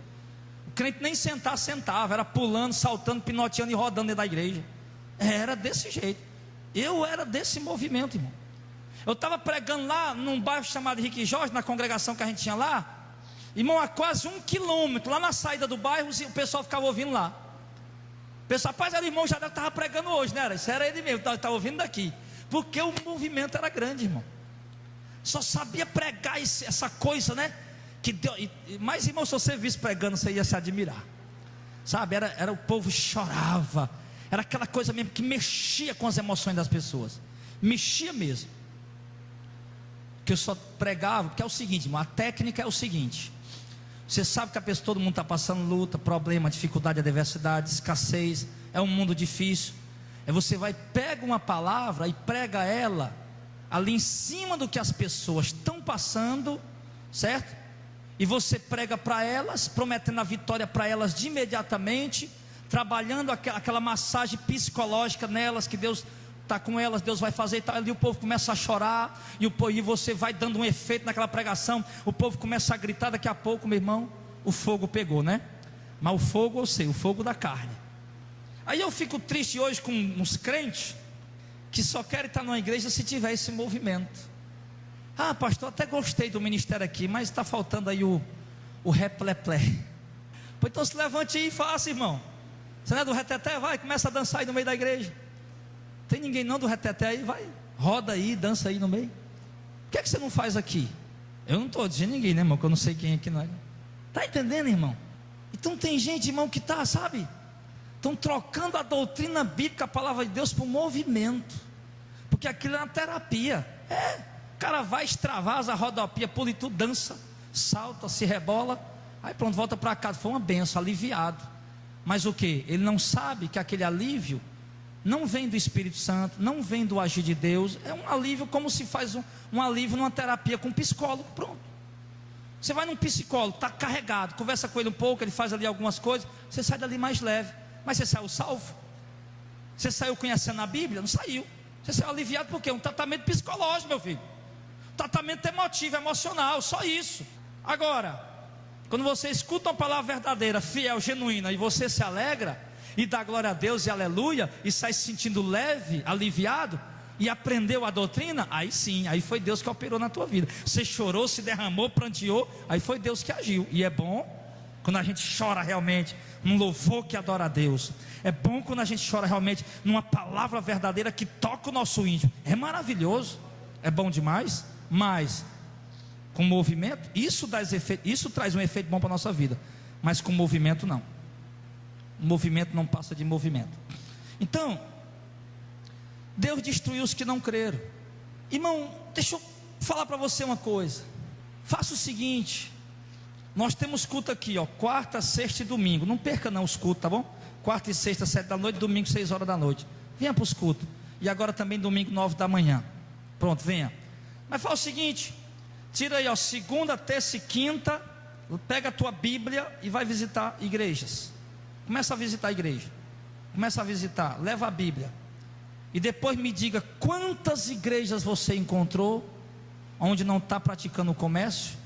o crente nem sentava, era pulando, saltando, pinoteando e rodando dentro da igreja. Era desse jeito. Eu era desse movimento, irmão. Eu estava pregando lá num bairro chamado Henrique Jorge, na congregação que a gente tinha lá, irmão, a quase 1 quilômetro, lá na saída do bairro, o pessoal ficava ouvindo lá. O pessoal: rapaz, era o irmão Jadel que estava pregando hoje, né? Isso era ele mesmo, estava ouvindo daqui. Porque o movimento era grande, irmão. Só sabia pregar essa coisa, né? Mas, irmão, se você visse pregando, você ia se admirar. Sabe, era o povo chorava. Era aquela coisa mesmo que mexia com as emoções das pessoas. Mexia mesmo. Que eu só pregava, porque é o seguinte, irmão, a técnica é o seguinte. Você sabe que todo mundo está passando luta, problema, dificuldade, adversidade, escassez. É um mundo difícil. Você pega uma palavra e prega ela ali em cima do que as pessoas estão passando, certo? E você prega para elas, prometendo a vitória para elas de imediatamente, trabalhando aquela massagem psicológica nelas, que Deus está com elas, Deus vai fazer e tal. Ali o povo começa a chorar, e você vai dando um efeito naquela pregação, o povo começa a gritar. Daqui a pouco, meu irmão, o fogo pegou, né? Mas o fogo, eu sei, o fogo da carne. Aí eu fico triste hoje com uns crentes que só querem estar numa igreja se tiver esse movimento. Ah, pastor, até gostei do ministério aqui, mas está faltando aí o o repleplé. Pois então se levante aí e faça, irmão. Você não é do reteté? Vai, começa a dançar aí no meio da igreja. Tem ninguém não do reteté aí? Vai, roda aí, dança aí no meio. Por que é que você não faz aqui? Eu não estou dizendo ninguém, né, irmão, que eu não sei quem aqui não é. Está entendendo, irmão? Então tem gente, irmão, que está, sabe, estão trocando a doutrina bíblica, a palavra de Deus, por movimento, porque aquilo é uma terapia. O cara vai, extravasa, rodopia, pula e tudo, dança, salta, se rebola, aí pronto, volta para casa. Foi uma benção, aliviado. Mas o que? Ele não sabe que aquele alívio não vem do Espírito Santo, não vem do agir de Deus. É um alívio como se faz um alívio numa terapia com um psicólogo. Pronto. Você vai num psicólogo, está carregado, conversa com ele um pouco, ele faz ali algumas coisas, você sai dali mais leve. Mas você saiu salvo? Você saiu conhecendo a Bíblia? Não saiu. Você saiu aliviado por quê? Um tratamento psicológico, meu filho. Tratamento emotivo, emocional, só isso. Agora, quando você escuta uma palavra verdadeira, fiel, genuína, e você se alegra, e dá glória a Deus e aleluia, e sai se sentindo leve, aliviado, e aprendeu a doutrina, aí sim, aí foi Deus que operou na tua vida. Você chorou, se derramou, pranteou, aí foi Deus que agiu. E é bom quando a gente chora realmente num louvor que adora a Deus. É bom quando a gente chora realmente numa palavra verdadeira que toca o nosso íntimo. É maravilhoso, é bom demais. Mas com movimento, isso traz um efeito bom para a nossa vida. Mas com movimento não. O movimento não passa de movimento. Então, Deus destruiu os que não creram. Irmão, deixa eu falar para você uma coisa. Faça o seguinte: nós temos culto aqui, ó, quarta, sexta e domingo. Não perca não os cultos, tá bom? Quarta e sexta, 7 da noite, domingo, 6 horas da noite. Venha para os cultos. E agora também domingo, 9 da manhã. Pronto, venha. Mas fala o seguinte: tira aí, ó, segunda, terça e quinta, pega a tua Bíblia e vai visitar igrejas. Começa a visitar a igreja. Começa a visitar, leva a Bíblia. E depois me diga quantas igrejas você encontrou onde não está praticando o comércio,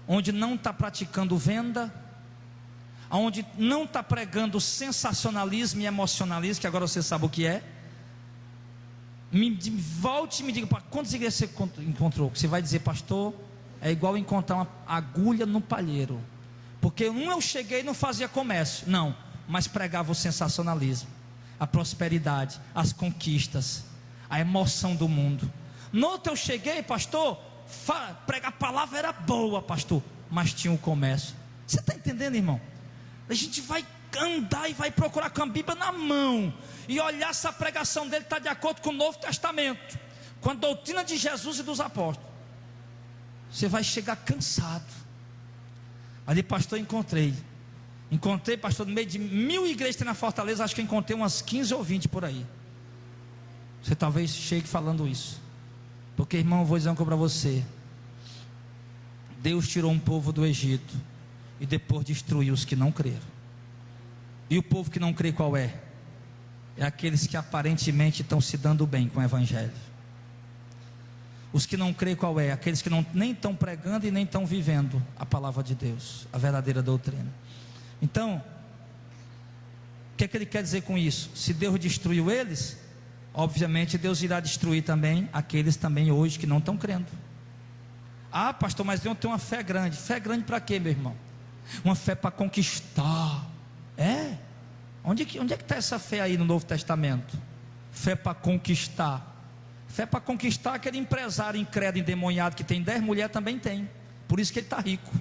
onde não está praticando venda, onde não está pregando sensacionalismo e emocionalismo, que agora você sabe o que é. Volte e me diga quantas igrejas você encontrou. Você vai dizer: pastor, é igual encontrar uma agulha no palheiro. Porque eu cheguei e não fazia comércio, não, mas pregava o sensacionalismo, a prosperidade, as conquistas, a emoção do mundo. No outro eu cheguei, pastor, pregar a palavra era boa, pastor, mas tinha um comércio. Você está entendendo, irmão? A gente vai andar e vai procurar com a Bíblia na mão e olhar se a pregação dele está de acordo com o Novo Testamento, com a doutrina de Jesus e dos apóstolos. Você vai chegar cansado. Ali, pastor, encontrei, pastor, no meio de 1000 igrejas que tem na Fortaleza, acho que encontrei umas 15 ou 20 por aí. Você talvez chegue falando isso, porque, irmão, eu vou dizer uma coisa para você: Deus tirou um povo do Egito e depois destruiu os que não creram. E o povo que não crê qual é? É aqueles que aparentemente estão se dando bem com o Evangelho. Os que não creem qual é? Aqueles que nem estão pregando e nem estão vivendo a palavra de Deus, a verdadeira doutrina. Então, o que é que ele quer dizer com isso? Se Deus destruiu eles, obviamente Deus irá destruir também aqueles também hoje que não estão crendo. Ah, pastor, mas eu tenho uma fé grande. Fé grande para quê, meu irmão? Uma fé para conquistar. Onde é que está essa fé aí no Novo Testamento? Fé para conquistar. Fé para conquistar, aquele empresário incrédulo, endemoniado, que tem 10 mulheres, também tem. Por isso que ele está rico.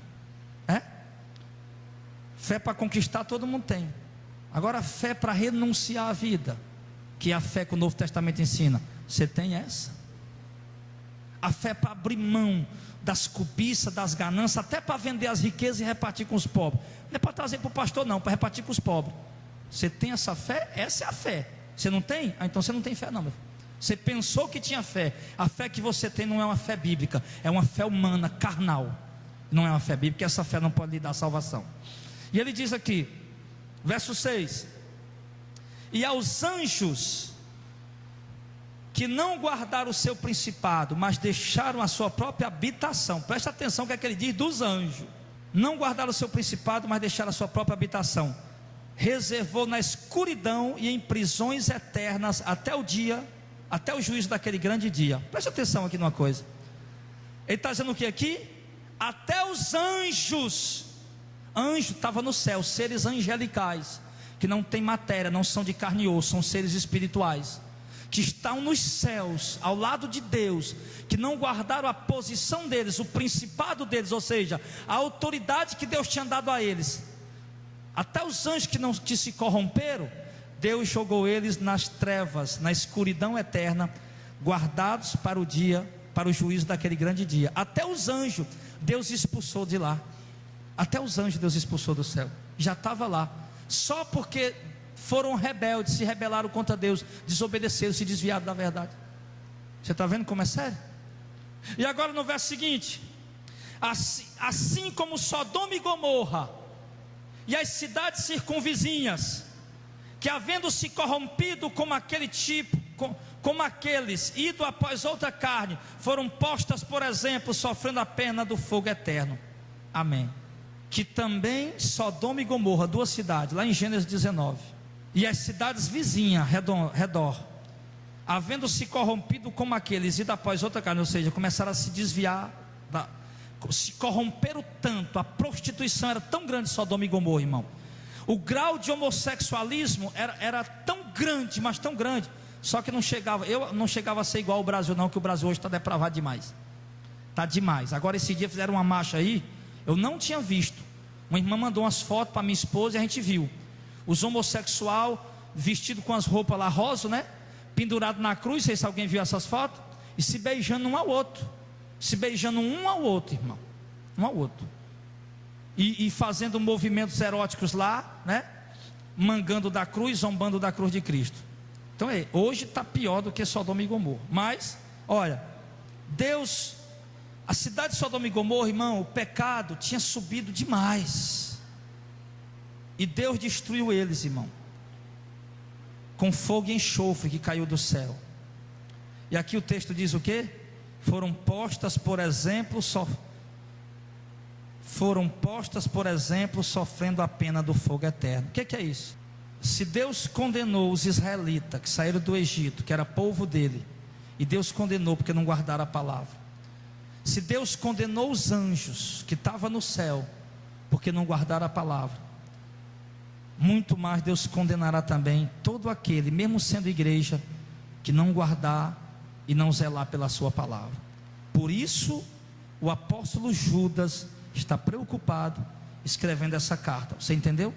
Fé para conquistar todo mundo tem. Agora, fé para renunciar à vida, que é a fé que o Novo Testamento ensina, você tem essa? A fé para abrir mão das cobiças, das ganâncias, até para vender as riquezas e repartir com os pobres. Não é para trazer para o pastor não, para repartir com os pobres. Você tem essa fé? Essa é a fé. Você não tem? Então você não tem fé não, meu filho. Você pensou que tinha fé. A fé que você tem não é uma fé bíblica, é uma fé humana, carnal. Não é uma fé bíblica, essa fé não pode lhe dar salvação. E ele diz aqui, verso 6: e aos anjos que não guardaram o seu principado, mas deixaram a sua própria habitação. Presta atenção o que é que ele diz dos anjos. Não guardaram o seu principado, mas deixaram a sua própria habitação. Reservou na escuridão e em prisões eternas até o juízo daquele grande dia. Presta atenção aqui numa coisa. Ele está dizendo o que aqui? até os anjos. Anjo estava no céu, seres angelicais, que não tem matéria, não são de carne e osso, são seres espirituais, que estão nos céus, ao lado de Deus, que não guardaram a posição deles, o principado deles, ou seja, a autoridade que Deus tinha dado a eles. Até os anjos que se corromperam, Deus jogou eles nas trevas, na escuridão eterna, guardados para o dia, para o juízo daquele grande dia. Até os anjos Deus expulsou de lá. Até os anjos Deus expulsou do céu. Já estava lá. Só porque foram rebeldes, se rebelaram contra Deus, desobedeceram, se desviaram da verdade. Você está vendo como é sério? E agora no verso seguinte: assim como Sodoma e Gomorra e as cidades circunvizinhas, que havendo se corrompido como aquele tipo, como aqueles, ido após outra carne, foram postas, por exemplo, sofrendo a pena do fogo eterno. Amém. Que também Sodoma e Gomorra, duas cidades, lá em Gênesis 19, e as cidades vizinhas, redor, havendo se corrompido como aqueles, ido após outra carne, ou seja, começaram a se desviar, se corromperam tanto, a prostituição era tão grande em Sodoma e Gomorra, irmão. O grau de homossexualismo era tão grande, mas tão grande, só que não chegava a ser igual ao Brasil não, que o Brasil hoje está depravado demais. Está demais. Agora esse dia fizeram uma marcha aí, eu não tinha visto. Uma irmã mandou umas fotos para minha esposa e a gente viu. Os homossexuais vestidos com as roupas lá rosa, né? Pendurado na cruz, não sei se alguém viu essas fotos, e se beijando um ao outro. Se beijando um ao outro, irmão. Um ao outro. E fazendo movimentos eróticos lá, né? Mangando da cruz, zombando da cruz de Cristo. Então hoje está pior do que Sodoma e Gomorra. Mas, olha, Deus, a cidade de Sodoma e Gomorra, irmão, o pecado tinha subido demais. E Deus destruiu eles, irmão, com fogo e enxofre que caiu do céu. E aqui o texto diz o quê? Foram postas, por exemplo, sofrendo a pena do fogo eterno. O que é isso? Se Deus condenou os israelitas que saíram do Egito, que era povo dele, e Deus condenou porque não guardaram a palavra. Se Deus condenou os anjos que estavam no céu porque não guardaram a palavra, muito mais Deus condenará também todo aquele, mesmo sendo igreja, que não guardar e não zelar pela sua palavra. Por isso o apóstolo Judas está preocupado escrevendo essa carta. Você entendeu?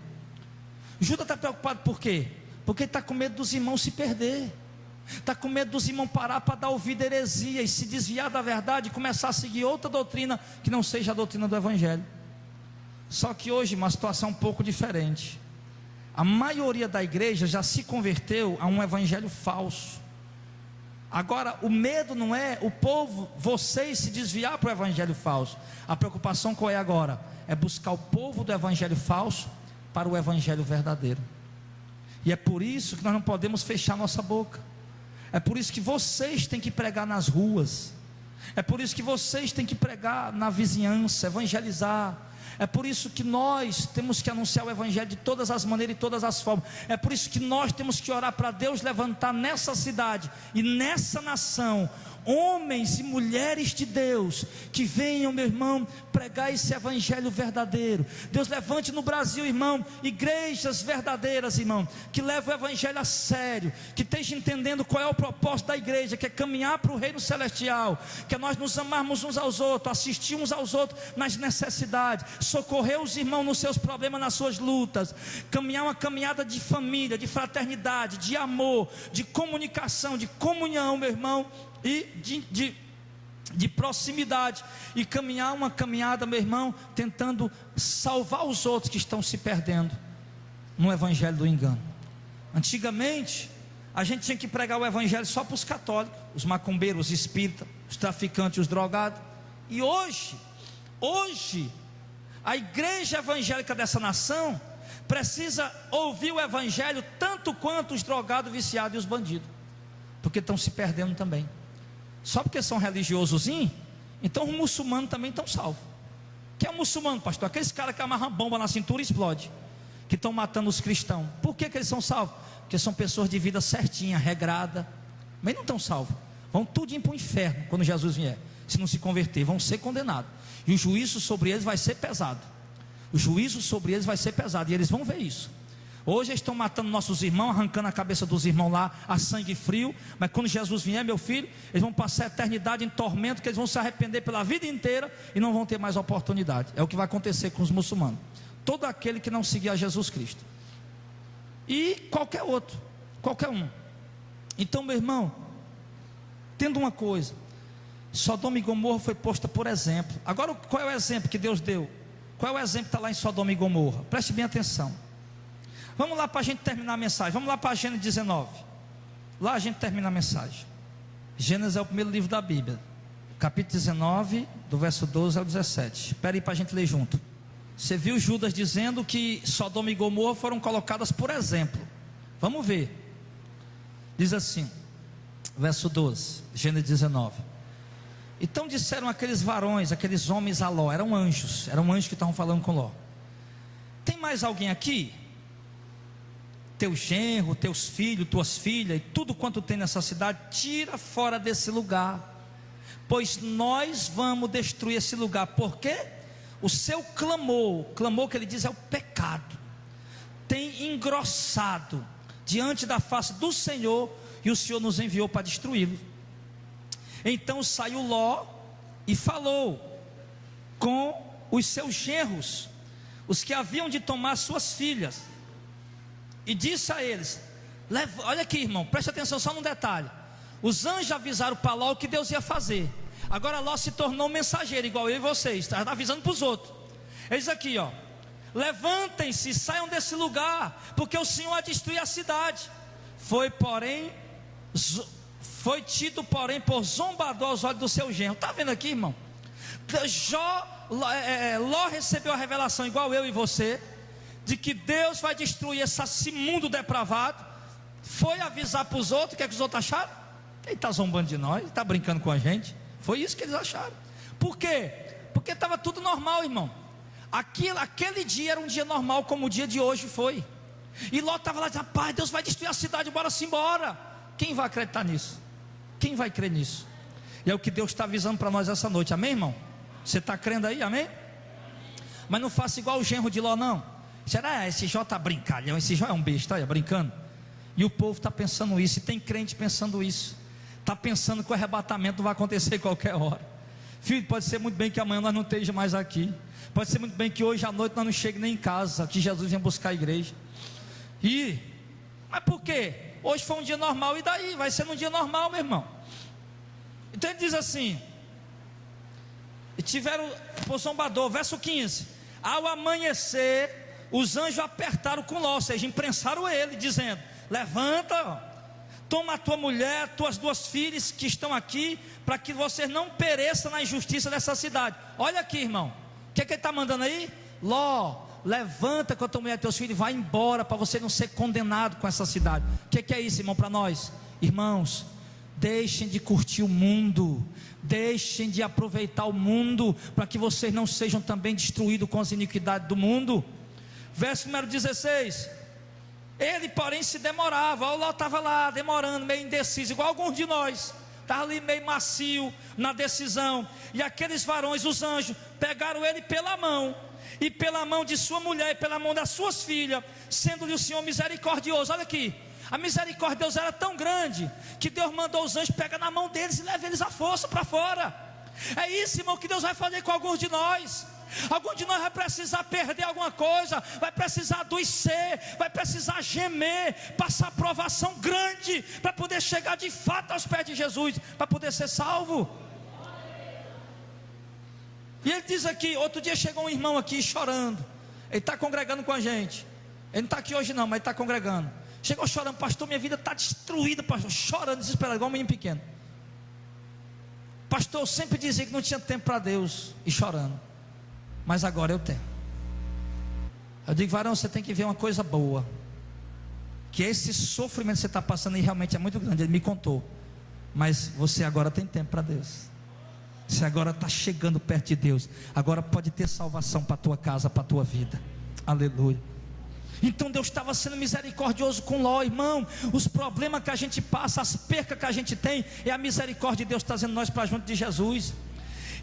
Judas está preocupado por quê? Porque ele está com medo dos irmãos se perder, está com medo dos irmãos parar para dar ouvido à heresia e se desviar da verdade e começar a seguir outra doutrina que não seja a doutrina do Evangelho. Só que hoje uma situação um pouco diferente. A maioria da igreja já se converteu a um evangelho falso. Agora o medo não é o povo, vocês se desviar para o evangelho falso. A preocupação qual é agora? É buscar o povo do evangelho falso para o evangelho verdadeiro. E é por isso que nós não podemos fechar nossa boca. É por isso que vocês têm que pregar nas ruas. É por isso que vocês têm que pregar na vizinhança, evangelizar. É por isso que nós temos que anunciar o evangelho de todas as maneiras e todas as formas. É por isso que nós temos que orar para Deus levantar nessa cidade e nessa nação homens e mulheres de Deus que venham, meu irmão, pregar esse evangelho verdadeiro. Deus levante no Brasil, irmão, igrejas verdadeiras, irmão, que levam o evangelho a sério, que estejam entendendo qual é o propósito da igreja, que é caminhar para o reino celestial, que é nós nos amarmos uns aos outros, assistir uns aos outros nas necessidades, socorrer os irmãos nos seus problemas, nas suas lutas, caminhar uma caminhada de família, de fraternidade, de amor, de comunicação, de comunhão, meu irmão, e de proximidade, e caminhar uma caminhada, meu irmão, tentando salvar os outros que estão se perdendo no evangelho do engano. Antigamente a gente tinha que pregar o evangelho só para os católicos, os macumbeiros, os espíritas, os traficantes, os drogados. E hoje a igreja evangélica dessa nação precisa ouvir o evangelho tanto quanto os drogados, viciados e os bandidos, porque estão se perdendo também. Só porque são religiosozinhos, então os muçulmanos também estão salvos. Que é o muçulmano, pastor? Aqueles caras que amarram bomba na cintura e explode, que estão matando os cristãos. Por que eles são salvos? Porque são pessoas de vida certinha, regrada, mas não estão salvos. Vão tudinho para o inferno quando Jesus vier. se não se converter, vão ser condenados. E o juízo sobre eles vai ser pesado. O juízo sobre eles vai ser pesado. E eles vão ver isso. Hoje eles estão matando nossos irmãos, arrancando a cabeça dos irmãos lá a sangue frio. Mas quando Jesus vier, meu filho, eles vão passar a eternidade em tormento, que eles vão se arrepender pela vida inteira e não vão ter mais oportunidade. É o que vai acontecer com os muçulmanos. Todo aquele que não seguir a Jesus Cristo. E qualquer outro, qualquer um. Então, meu irmão, tendo uma coisa, Sodoma e Gomorra foi posta por exemplo. Agora, qual é o exemplo que Deus deu? Qual é o exemplo que está lá em Sodoma e Gomorra? Preste bem atenção. Vamos lá para a gente terminar a mensagem. Vamos lá para Gênesis 19. Lá a gente termina a mensagem. Gênesis é o primeiro livro da Bíblia, capítulo 19, do verso 12 ao 17. Espera aí para a gente ler junto. Você viu Judas dizendo que Sodoma e Gomorra foram colocadas por exemplo. Vamos ver. Diz assim, verso 12, Gênesis 19. Então disseram aqueles varões, aqueles homens a Ló, eram anjos que estavam falando com Ló: tem mais alguém aqui? Teu genro, teus filhos, tuas filhas e tudo quanto tem nessa cidade, tira fora desse lugar, pois nós vamos destruir esse lugar. Por quê? O seu clamor que ele diz é o pecado, tem engrossado diante da face do Senhor, e o Senhor nos enviou para destruí-lo. Então saiu Ló e falou com os seus genros, os que haviam de tomar suas filhas, e disse a eles: olha aqui, irmão, preste atenção só num detalhe. Os anjos avisaram para Ló o que Deus ia fazer. Agora Ló se tornou mensageiro, igual eu e vocês, está avisando para os outros. Ele diz aqui, ó: levantem-se e saiam desse lugar, porque o Senhor vai destruir a cidade. Foi tido, porém, por zombador aos olhos do seu genro. Está vendo aqui, irmão? Ló recebeu a revelação, igual eu e você, de que Deus vai destruir esse mundo depravado. Foi avisar para os outros. O que é que os outros acharam? Ele está zombando de nós, está brincando com a gente. Foi isso que eles acharam. Por quê? Porque estava tudo normal, irmão. Aquele dia era um dia normal, como o dia de hoje foi. E Ló estava lá dizendo: rapaz, Deus vai destruir a cidade, bora-se embora. Quem vai acreditar nisso? Quem vai crer nisso? E é o que Deus está avisando para nós essa noite, amém, irmão? Você está crendo aí, amém? Mas não faça igual o genro de Ló, não. Será? Esse Jó está brincalhão, esse Jó é um besta, olha, brincando. E o povo está pensando isso, e tem crente pensando isso. Está pensando que o arrebatamento vai acontecer qualquer hora. Filho, pode ser muito bem que amanhã nós não estejamos mais aqui. Pode ser muito bem que hoje à noite nós não cheguemos nem em casa, que Jesus venha buscar a igreja. Mas por quê? Hoje foi um dia normal, e daí? Vai ser um dia normal, meu irmão. Então ele diz assim: e tiveram por zombador, verso 15: ao amanhecer, os anjos apertaram com Ló, ou seja, imprensaram ele, dizendo: levanta, toma a tua mulher, tuas duas filhas que estão aqui, para que você não pereça na injustiça dessa cidade. Olha aqui, irmão, o que é que ele está mandando aí? Ló, levanta com a tua mulher e teus filhos e vai embora, para você não ser condenado com essa cidade. O que é isso, irmão, para nós? Irmãos, deixem de curtir o mundo, deixem de aproveitar o mundo, para que vocês não sejam também destruídos com as iniquidades do mundo. Verso número 16: ele porém se demorava. O Ló estava lá demorando, meio indeciso, igual alguns de nós, estava ali meio macio na decisão. E aqueles varões, os anjos, pegaram ele pela mão, e pela mão de sua mulher, e pela mão das suas filhas, sendo-lhe o Senhor misericordioso. Olha aqui, a misericórdia de Deus era tão grande, que Deus mandou os anjos pegar na mão deles e levar eles à força para fora. É isso, irmão, que Deus vai fazer com alguns de nós. Algum de nós vai precisar perder alguma coisa, vai precisar adoecer, vai precisar gemer, passar provação grande, para poder chegar de fato aos pés de Jesus, para poder ser salvo. E ele diz aqui, outro dia chegou um irmão aqui chorando, ele está congregando com a gente, ele não está aqui hoje não, mas ele está congregando. Chegou chorando: pastor, minha vida está destruída, pastor, chorando, desesperado, igual um menino pequeno. Pastor, eu sempre dizia que não tinha tempo para Deus, e chorando, mas agora eu tenho. Eu digo: varão, você tem que ver uma coisa boa, que esse sofrimento que você está passando aí realmente é muito grande. Ele me contou, mas você agora tem tempo para Deus. Você agora está chegando perto de Deus. Agora pode ter salvação para a tua casa, para a tua vida. Aleluia. Então Deus estava sendo misericordioso com Ló, irmão. Os problemas que a gente passa, as percas que a gente tem, é a misericórdia de Deus trazendo nós para junto de Jesus.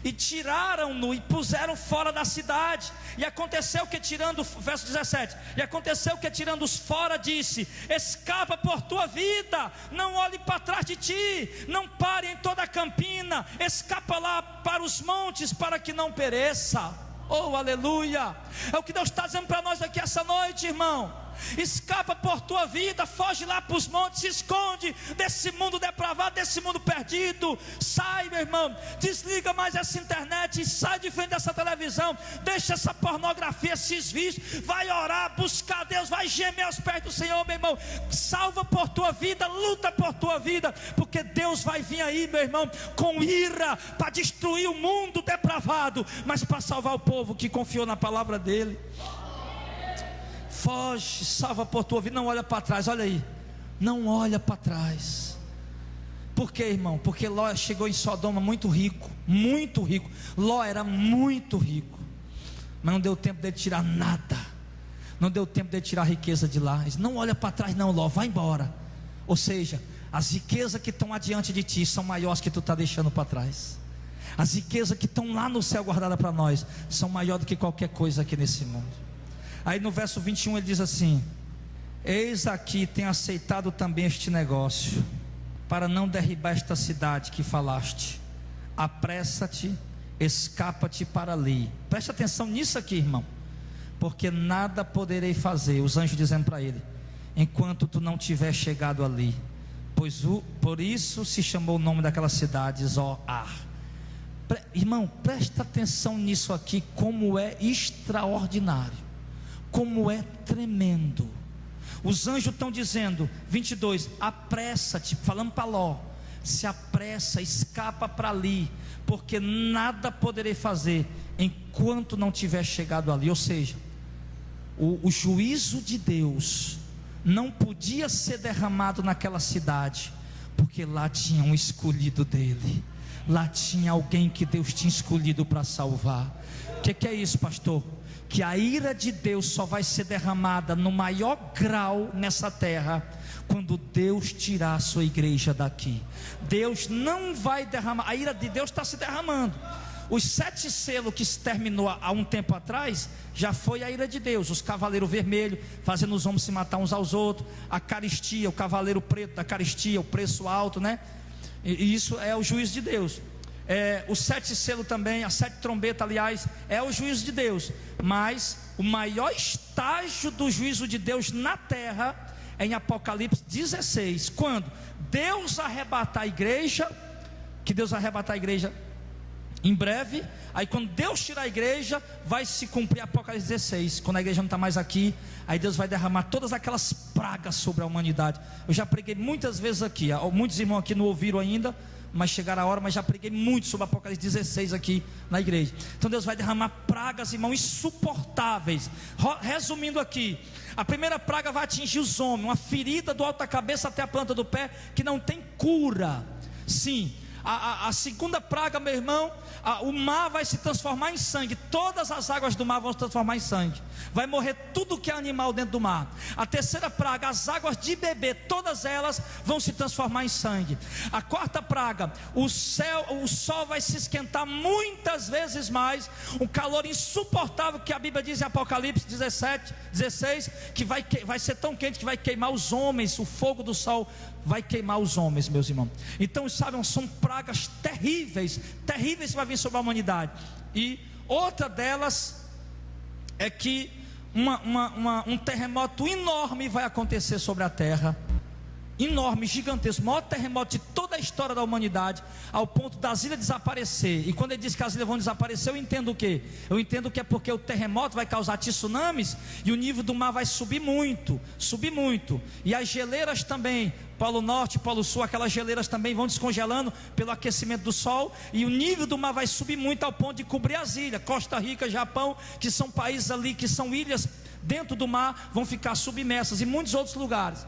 e tiraram-no e puseram fora da cidade. E aconteceu que tirando, verso 17, e aconteceu que tirando-os fora, disse: escapa por tua vida, não olhe para trás de ti, não pare em toda a campina, escapa lá para os montes, para que não pereça. Oh, aleluia! É o que Deus está dizendo para nós aqui essa noite, irmão. Escapa por tua vida, foge lá para os montes, se esconde desse mundo depravado, desse mundo perdido. Sai, meu irmão, desliga mais essa internet, sai de frente dessa televisão, deixa essa pornografia, esses vícios, vai orar, buscar Deus, vai gemer aos pés do Senhor, meu irmão. Salva por tua vida, luta por tua vida, porque Deus vai vir aí, meu irmão, com ira, para destruir o mundo depravado, mas para salvar o povo que confiou na palavra dele. Foge, salva por tua vida, não olha para trás. Olha aí, não olha para trás. Por quê, irmão? Porque Ló chegou em Sodoma muito rico, muito rico. Ló era muito rico, mas não deu tempo dele tirar nada, não deu tempo dele tirar a riqueza de lá. Ele disse: não olha para trás não, Ló, vai embora. Ou seja, as riquezas que estão adiante de ti são maiores que tu está deixando para trás. As riquezas que estão lá no céu guardadas para nós são maiores do que qualquer coisa aqui nesse mundo. Aí no verso 21 ele diz assim: eis aqui, tenho aceitado também este negócio, para não derribar esta cidade que falaste. Apressa-te, escapa-te para ali. Preste atenção nisso aqui, irmão, porque nada poderei fazer, os anjos dizendo para ele, enquanto tu não tiver chegado ali. Por isso se chamou o nome daquela cidade Zoar. Irmão, presta atenção nisso aqui, como é extraordinário, como é tremendo. Os anjos estão dizendo, 22, apressa-te, falando para Ló, se apressa, escapa para ali, porque nada poderei fazer enquanto não tiver chegado ali. Ou seja, o juízo de Deus não podia ser derramado naquela cidade, porque lá tinha um escolhido dele, lá tinha alguém que Deus tinha escolhido para salvar. O que é isso, pastor? Que a ira de Deus só vai ser derramada no maior grau nessa terra quando Deus tirar a sua igreja daqui. Deus não vai derramar, a ira de Deus está se derramando. Os 7 selos que se terminou há um tempo atrás, já foi a ira de Deus. Os cavaleiros vermelhos fazendo os homens se matar uns aos outros, a caristia, o cavaleiro preto da caristia, o preço alto, né? E isso é o juízo de Deus. Os 7 selos também, as 7 trombetas, aliás, é o juízo de Deus. Mas o maior estágio do juízo de Deus na terra é em Apocalipse 16, quando Deus arrebatar a igreja, que Deus vai arrebatar a igreja em breve. Aí quando Deus tirar a igreja, vai se cumprir Apocalipse 16, quando a igreja não está mais aqui. Aí Deus vai derramar todas aquelas pragas sobre a humanidade. Eu já preguei muitas vezes aqui, muitos irmãos aqui não ouviram ainda, mas chegaram a hora, mas já preguei muito sobre Apocalipse 16 aqui na igreja. Então Deus vai derramar pragas, irmão, insuportáveis. Resumindo aqui, a primeira praga vai atingir os homens, uma ferida do alto da cabeça até a planta do pé, que não tem cura. Sim. A segunda praga, meu irmão, o mar vai se transformar em sangue. Todas as águas do mar vão se transformar em sangue. Vai morrer tudo que é animal dentro do mar. A terceira praga, as águas de beber, todas elas vão se transformar em sangue. A quarta praga, o sol vai se esquentar muitas vezes mais. Um calor insuportável, que a Bíblia diz em Apocalipse 16, que vai ser tão quente que vai queimar os homens. O fogo do sol vai queimar os homens, meus irmãos. Então, sabem, são pragas terríveis, terríveis que vai vir sobre a humanidade. E outra delas é que um terremoto enorme vai acontecer sobre a terra. Enorme, gigantesco, o maior terremoto de toda a história da humanidade, ao ponto das ilhas desaparecer. E quando ele diz que as ilhas vão desaparecer, eu entendo o quê? Eu entendo que é porque o terremoto vai causar tsunamis e o nível do mar vai subir muito, e as geleiras também, Polo Norte, Polo Sul, aquelas geleiras também vão descongelando pelo aquecimento do sol, e o nível do mar vai subir muito ao ponto de cobrir as ilhas. Costa Rica, Japão, que são países ali, que são ilhas dentro do mar, vão ficar submersas, e muitos outros lugares.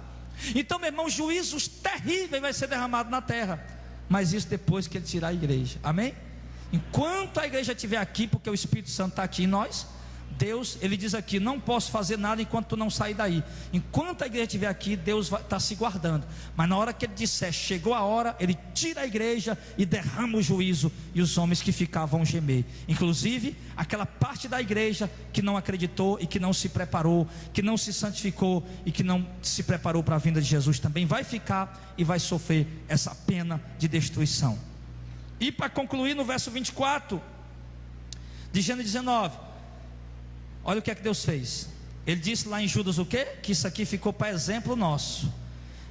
Então, meu irmão, juízos terríveis vai ser derramado na terra, mas isso depois que ele tirar a igreja, amém? Enquanto a igreja estiver aqui, porque o Espírito Santo está aqui em nós, Deus, ele diz aqui: não posso fazer nada enquanto tu não sair daí. Enquanto a igreja estiver aqui, Deus está se guardando. Mas na hora que ele disser, chegou a hora, ele tira a igreja e derrama o juízo, e os homens que ficavam vão gemer. Inclusive, aquela parte da igreja que não acreditou e que não se preparou, que não se santificou e que não se preparou para a vinda de Jesus, também vai ficar e vai sofrer essa pena de destruição. E para concluir, no verso 24 de Gênesis 19, olha o que é que Deus fez. Ele disse lá em Judas o quê? Que isso aqui ficou para exemplo nosso.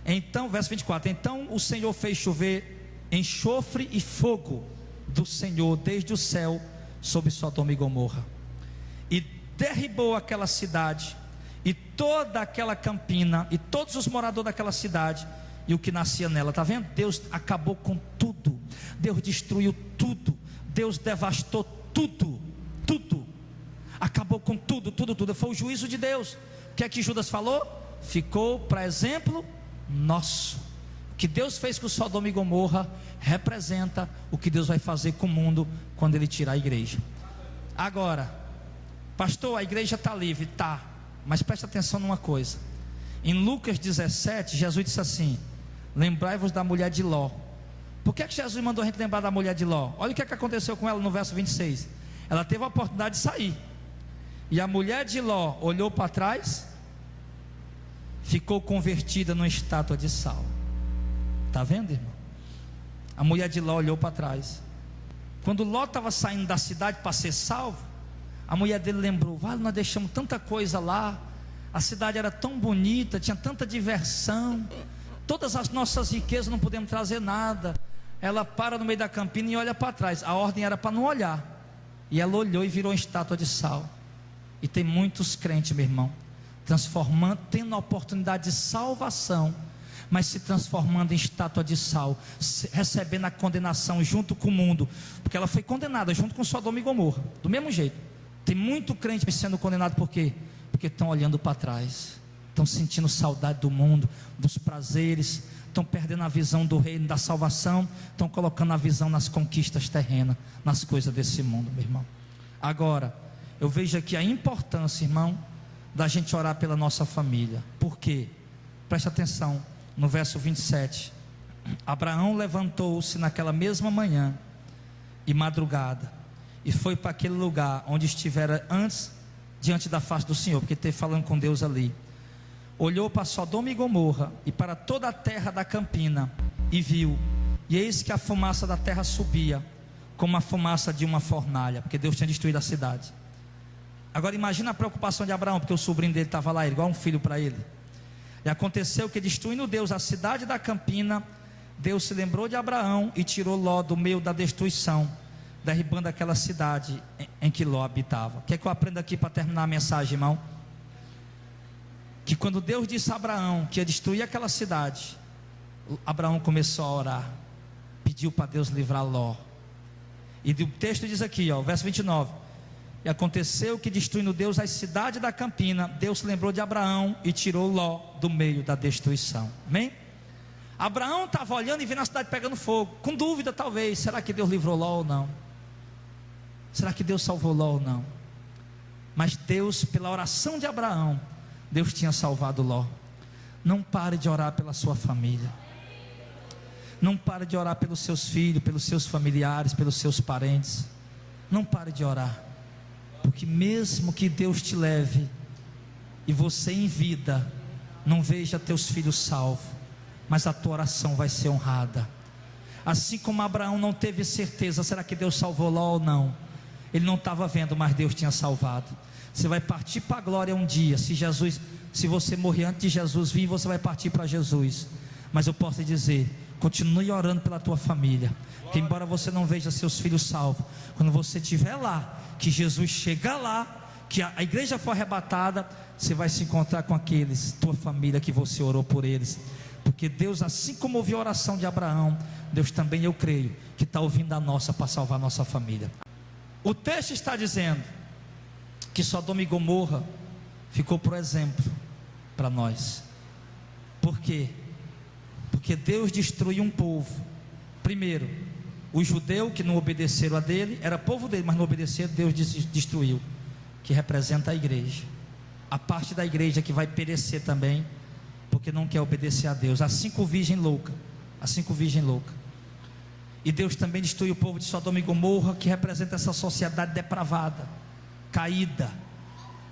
Então, verso 24: então o Senhor fez chover enxofre e fogo do Senhor desde o céu sobre Sodoma e Gomorra, e derribou aquela cidade e toda aquela campina e todos os moradores daquela cidade e o que nascia nela. Está vendo? Deus acabou com tudo, Deus destruiu tudo, Deus devastou tudo, acabou com tudo. Foi o juízo de Deus. O que é que Judas falou? Ficou para exemplo nosso. O que Deus fez com Sodoma e Gomorra representa o que Deus vai fazer com o mundo quando Ele tirar a igreja. Agora, pastor, a igreja está livre, tá, mas preste atenção numa coisa. Em Lucas 17, Jesus disse assim: lembrai-vos da mulher de Ló. Por que Jesus mandou a gente lembrar da mulher de Ló? Olha o que aconteceu com ela no verso 26. Ela teve a oportunidade de sair, e a mulher de Ló olhou para trás, ficou convertida numa estátua de sal. Está vendo, irmão? A mulher de Ló olhou para trás. Quando Ló estava saindo da cidade para ser salvo, a mulher dele lembrou: vale, nós deixamos tanta coisa lá, a cidade era tão bonita, tinha tanta diversão, todas as nossas riquezas, não podemos trazer nada. Ela para no meio da campina e olha para trás. A ordem era para não olhar, e ela olhou e virou uma estátua de sal. E tem muitos crentes, meu irmão, transformando, tendo a oportunidade de salvação, mas se transformando em estátua de sal, recebendo a condenação junto com o mundo, porque ela foi condenada junto com Sodoma e Gomorra, do mesmo jeito. Tem muito crente sendo condenado, por quê? Porque estão olhando para trás, estão sentindo saudade do mundo, dos prazeres, estão perdendo a visão do reino, da salvação, estão colocando a visão nas conquistas terrenas, nas coisas desse mundo, meu irmão. Agora, eu vejo aqui a importância, irmão, da gente orar pela nossa família. Por quê? Preste atenção no verso 27. Abraão levantou-se naquela mesma manhã e madrugada, e foi para aquele lugar onde estivera antes, diante da face do Senhor, porque esteve falando com Deus ali. Olhou para Sodoma e Gomorra e para toda a terra da campina, e viu, e eis que a fumaça da terra subia como a fumaça de uma fornalha, porque Deus tinha destruído a cidade. Agora imagina a preocupação de Abraão, porque o sobrinho dele estava lá, igual um filho para ele. E aconteceu que, destruindo Deus a cidade da campina, Deus se lembrou de Abraão e tirou Ló do meio da destruição, derribando aquela cidade em que Ló habitava. O que é que eu aprendo aqui para terminar a mensagem, irmão? Que quando Deus disse a Abraão que ia destruir aquela cidade, Abraão começou a orar, pediu para Deus livrar Ló. E o texto diz aqui, ó, verso 29: e aconteceu que, destruindo Deus a cidade da campina, Deus se lembrou de Abraão e tirou Ló do meio da destruição. Amém? Abraão estava olhando e vendo a cidade pegando fogo, com dúvida talvez: será que Deus livrou Ló ou não? Será que Deus salvou Ló ou não? Mas Deus, pela oração de Abraão, Deus tinha salvado Ló. Não pare de orar pela sua família, não pare de orar pelos seus filhos, pelos seus familiares, pelos seus parentes. Não pare de orar, porque mesmo que Deus te leve e você em vida não veja teus filhos salvos, mas a tua oração vai ser honrada. Assim como Abraão não teve certeza, será que Deus salvou Ló ou não? Ele não estava vendo, mas Deus tinha salvado. Você vai partir para a glória um dia. Se você morrer antes de Jesus vir, você vai partir para Jesus. Mas eu posso te dizer, continue orando pela tua família, que embora você não veja seus filhos salvos, quando você estiver lá, que Jesus chegar lá, que a igreja for arrebatada, você vai se encontrar com aqueles, tua família, que você orou por eles. Porque Deus, assim como ouviu a oração de Abraão, Deus também, eu creio, que está ouvindo a nossa, para salvar a nossa família. O texto está dizendo que Sodoma e Gomorra ficou por exemplo para nós. Por quê? Porque Deus destruiu um povo. Primeiro, os judeus que não obedeceram a dele, era povo dele, mas não obedeceram, Deus destruiu. que representa a igreja, a parte da igreja que vai perecer também, porque não quer obedecer a Deus. As 5 virgens loucas, as 5 virgens loucas. E Deus também destrui o povo de Sodoma e Gomorra, que representa essa sociedade depravada, caída,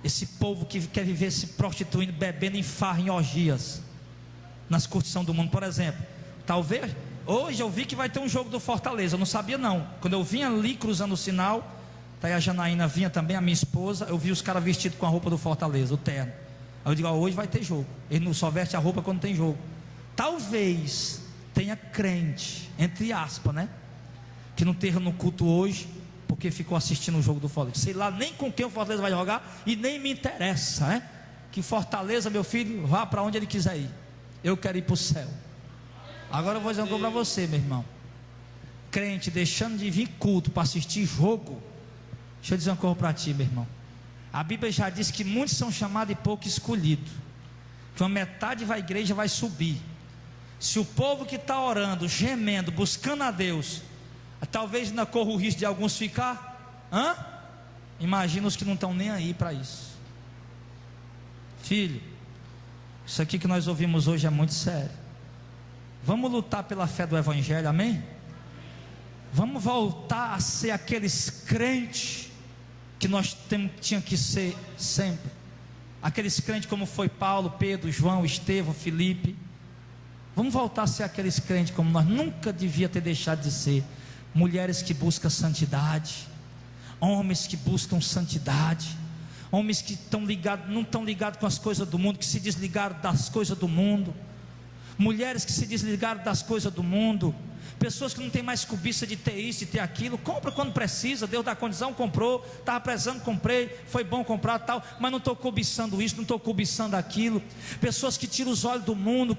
esse povo que quer viver se prostituindo, bebendo em farra, em orgias, nas curtições do mundo. Por exemplo, talvez, hoje eu vi que vai ter um jogo do Fortaleza, eu não sabia não, quando eu vinha ali cruzando o sinal, tá aí a Janaína vinha também, a minha esposa, eu vi os caras vestidos com a roupa do Fortaleza, o terno. Aí eu digo, hoje vai ter jogo. Ele não só veste a roupa quando tem jogo. Talvez tenha crente, entre aspas, né, que não esteja no culto hoje, porque ficou assistindo o jogo do Fortaleza. Sei lá nem com quem o Fortaleza vai jogar, e nem me interessa, né? Que Fortaleza, meu filho, vá para onde ele quiser ir. Eu quero ir para o céu. Agora eu vou dizer uma coisa para você, meu irmão. Crente deixando de vir culto para assistir jogo. Deixa eu dizer uma coisa para ti, meu irmão. A Bíblia já diz que muitos são chamados e pouco escolhidos. Que uma metade da igreja vai subir. Se o povo que está orando, gemendo, buscando a Deus, talvez ainda corra o risco de alguns ficar. Imagina os que não estão nem aí para isso. Filho, isso aqui que nós ouvimos hoje é muito sério. Vamos lutar pela fé do Evangelho, amém? Vamos voltar a ser aqueles crentes que nós tínhamos que ser sempre. Aqueles crentes como foi Paulo, Pedro, João, Estevão, Filipe. Vamos voltar a ser aqueles crentes como nós nunca devia ter deixado de ser. Mulheres que buscam santidade, homens que buscam santidade, homens que estão ligados, não estão ligados com as coisas do mundo, que se desligaram das coisas do mundo, mulheres que se desligaram das coisas do mundo, pessoas que não têm mais cobiça de ter isso, de ter aquilo. Compra quando precisa, Deus dá condição, comprou, estava precisando, comprei, foi bom comprar tal, mas não estou cobiçando isso, não estou cobiçando aquilo. Pessoas que tiram os olhos do mundo,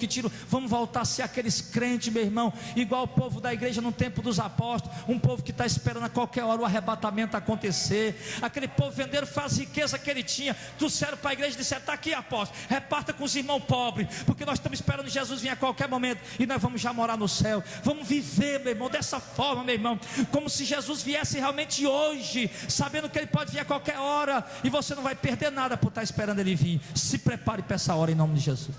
vamos voltar a ser aqueles crentes, meu irmão, igual o povo da igreja no tempo dos apóstolos, um povo que está esperando a qualquer hora o arrebatamento acontecer. Aquele povo venderam, faz riqueza que ele tinha, trouxeram para a igreja e disseram, está aqui apóstolo, reparta com os irmãos pobres, porque nós estamos esperando Jesus vir a qualquer momento, e nós vamos já morar no céu. Vamos viver, meu irmão, dessa forma, meu irmão, como se Jesus viesse realmente hoje, sabendo que ele pode vir a qualquer hora, e você não vai perder nada por estar esperando ele vir. Se prepare para essa hora em nome de Jesus.